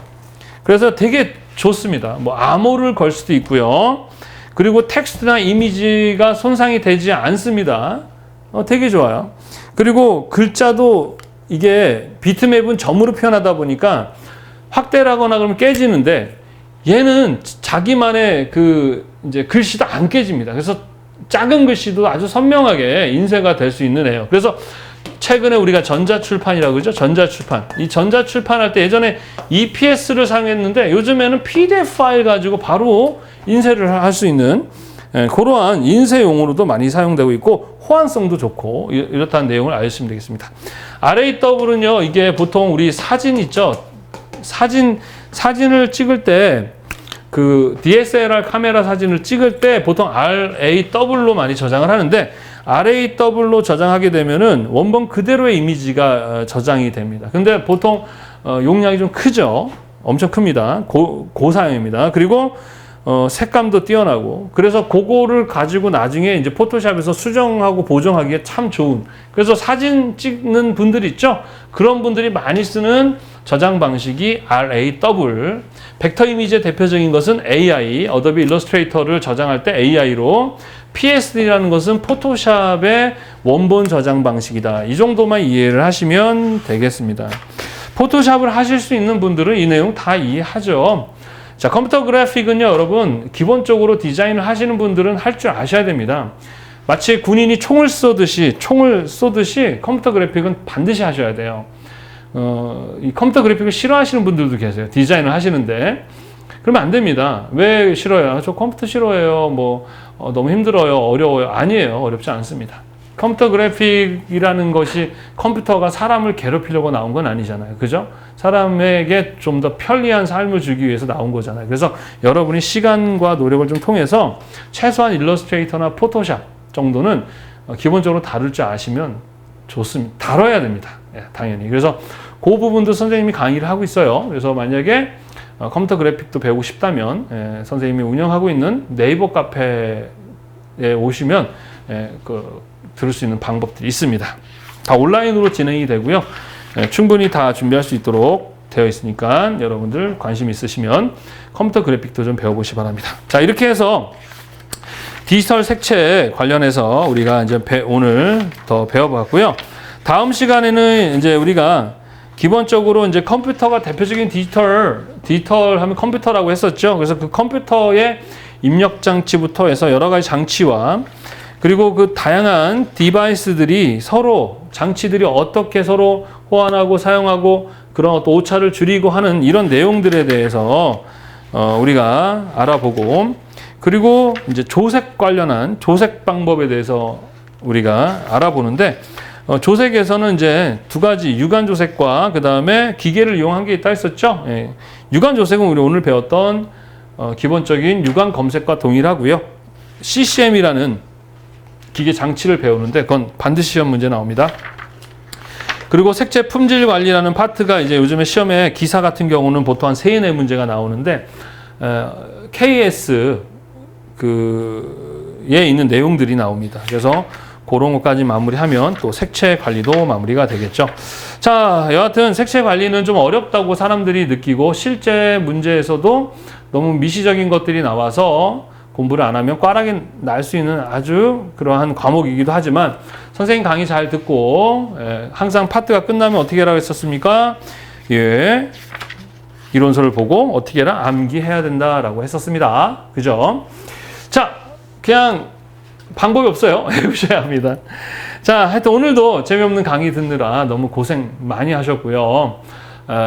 그래서 되게 좋습니다. 뭐 암호를 걸 수도 있고요. 그리고 텍스트나 이미지가 손상이 되지 않습니다. 되게 좋아요. 그리고 글자도 이게 비트맵은 점으로 표현하다 보니까 확대를 하거나 그러면 깨지는데 얘는 자기만의 이제 글씨도 안 깨집니다. 그래서 작은 글씨도 아주 선명하게 인쇄가 될 수 있는 애예요. 그래서 최근에 우리가 전자출판이라고 그러죠? 전자출판. 이 전자출판할 때 예전에 EPS를 사용했는데 요즘에는 PDF 파일 가지고 바로 인쇄를 할 수 있는 그러한 인쇄용으로도 많이 사용되고 있고 호환성도 좋고 이렇다는 내용을 아시면 되겠습니다. RAW는요, 이게 보통 우리 사진 있죠? 사진을 찍을 때 그 DSLR 카메라 사진을 찍을 때 보통 RAW로 많이 저장을 하는데 RAW로 저장하게 되면은 원본 그대로의 이미지가 저장이 됩니다. 근데 보통 용량이 좀 크죠. 엄청 큽니다. 고사양입니다. 그리고 색감도 뛰어나고 그래서 그거를 가지고 나중에 이제 포토샵에서 수정하고 보정하기에 참 좋은, 그래서 사진 찍는 분들 있죠? 그런 분들이 많이 쓰는 저장 방식이 RAW. 벡터 이미지의 대표적인 것은 AI, 어도비 일러스트레이터를 저장할 때 AI로, PSD라는 것은 포토샵의 원본 저장 방식이다. 이 정도만 이해를 하시면 되겠습니다. 포토샵을 하실 수 있는 분들은 이 내용 다 이해하죠. 자, 컴퓨터 그래픽은요, 여러분, 기본적으로 디자인을 하시는 분들은 할 줄 아셔야 됩니다. 마치 군인이 총을 쏘듯이 컴퓨터 그래픽은 반드시 하셔야 돼요. 이 컴퓨터 그래픽을 싫어하시는 분들도 계세요. 디자인을 하시는데. 그러면 안 됩니다. 왜 싫어요? 저 컴퓨터 싫어해요. 너무 힘들어요. 어려워요. 아니에요. 어렵지 않습니다. 컴퓨터 그래픽이라는 것이 컴퓨터가 사람을 괴롭히려고 나온 건 아니잖아요. 그죠? 사람에게 좀 더 편리한 삶을 주기 위해서 나온 거잖아요. 그래서 여러분이 시간과 노력을 좀 통해서 최소한 일러스트레이터나 포토샵 정도는 기본적으로 다룰 줄 아시면 좋습니다. 다뤄야 됩니다. 예, 당연히. 그래서 그 부분도 선생님이 강의를 하고 있어요. 그래서 만약에 컴퓨터 그래픽도 배우고 싶다면 선생님이 운영하고 있는 네이버 카페에 오시면 들을 수 있는 방법들이 있습니다. 다 온라인으로 진행이 되고요. 충분히 다 준비할 수 있도록 되어 있으니까 여러분들 관심 있으시면 컴퓨터 그래픽도 좀 배워보시기 바랍니다. 자, 이렇게 해서 디지털 색채 관련해서 우리가 이제 오늘 더 배워봤고요. 다음 시간에는 이제 우리가 기본적으로 이제 컴퓨터가 대표적인 디지털 하면 컴퓨터라고 했었죠. 그래서 그 컴퓨터의 입력 장치부터 해서 여러 가지 장치와 그리고 그 다양한 디바이스들이 장치들이 어떻게 서로 호환하고 사용하고 그런 어떤 오차를 줄이고 하는 이런 내용들에 대해서 우리가 알아보고, 그리고 이제 조색 관련한 조색 방법에 대해서 우리가 알아보는데, 조색에서는 이제 두 가지 유관 조색과 그 다음에 기계를 이용한 게 있다 했었죠. 예. 유관 조색은 우리 오늘 배웠던 기본적인 유관 검색과 동일하고요. CCM이라는 기계 장치를 배우는데 그건 반드시 시험 문제 나옵니다. 그리고 색채 품질 관리라는 파트가 이제 요즘에 시험에 기사 같은 경우는 보통 한 3, 4문제가 나오는데 KS 에 있는 내용들이 나옵니다. 그래서 그런 것까지 마무리하면 또 색채 관리도 마무리가 되겠죠. 자, 여하튼 색채 관리는 좀 어렵다고 사람들이 느끼고 실제 문제에서도 너무 미시적인 것들이 나와서 공부를 안 하면 꽈락이 날 수 있는 아주 그러한 과목이기도 하지만 선생님 강의 잘 듣고 항상 파트가 끝나면 어떻게 하라고 했었습니까? 예, 이론서를 보고 어떻게 해라? 암기해야 된다라고 했었습니다. 그죠? 자, 그냥 방법이 없어요. 해보셔야 합니다. 자, 하여튼 오늘도 재미없는 강의 듣느라 너무 고생 많이 하셨고요.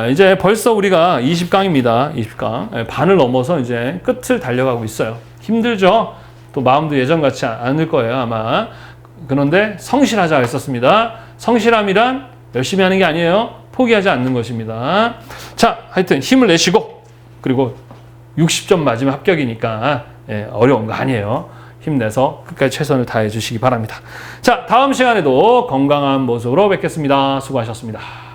이제 벌써 우리가 20강입니다. 20강. 반을 넘어서 이제 끝을 달려가고 있어요. 힘들죠? 또 마음도 예전 같지 않을 거예요, 아마. 그런데 성실하자 했었습니다. 성실함이란 열심히 하는 게 아니에요. 포기하지 않는 것입니다. 자, 하여튼 힘을 내시고 그리고 60점 맞으면 합격이니까 어려운 거 아니에요. 힘내서 끝까지 최선을 다해 주시기 바랍니다. 자, 다음 시간에도 건강한 모습으로 뵙겠습니다. 수고하셨습니다.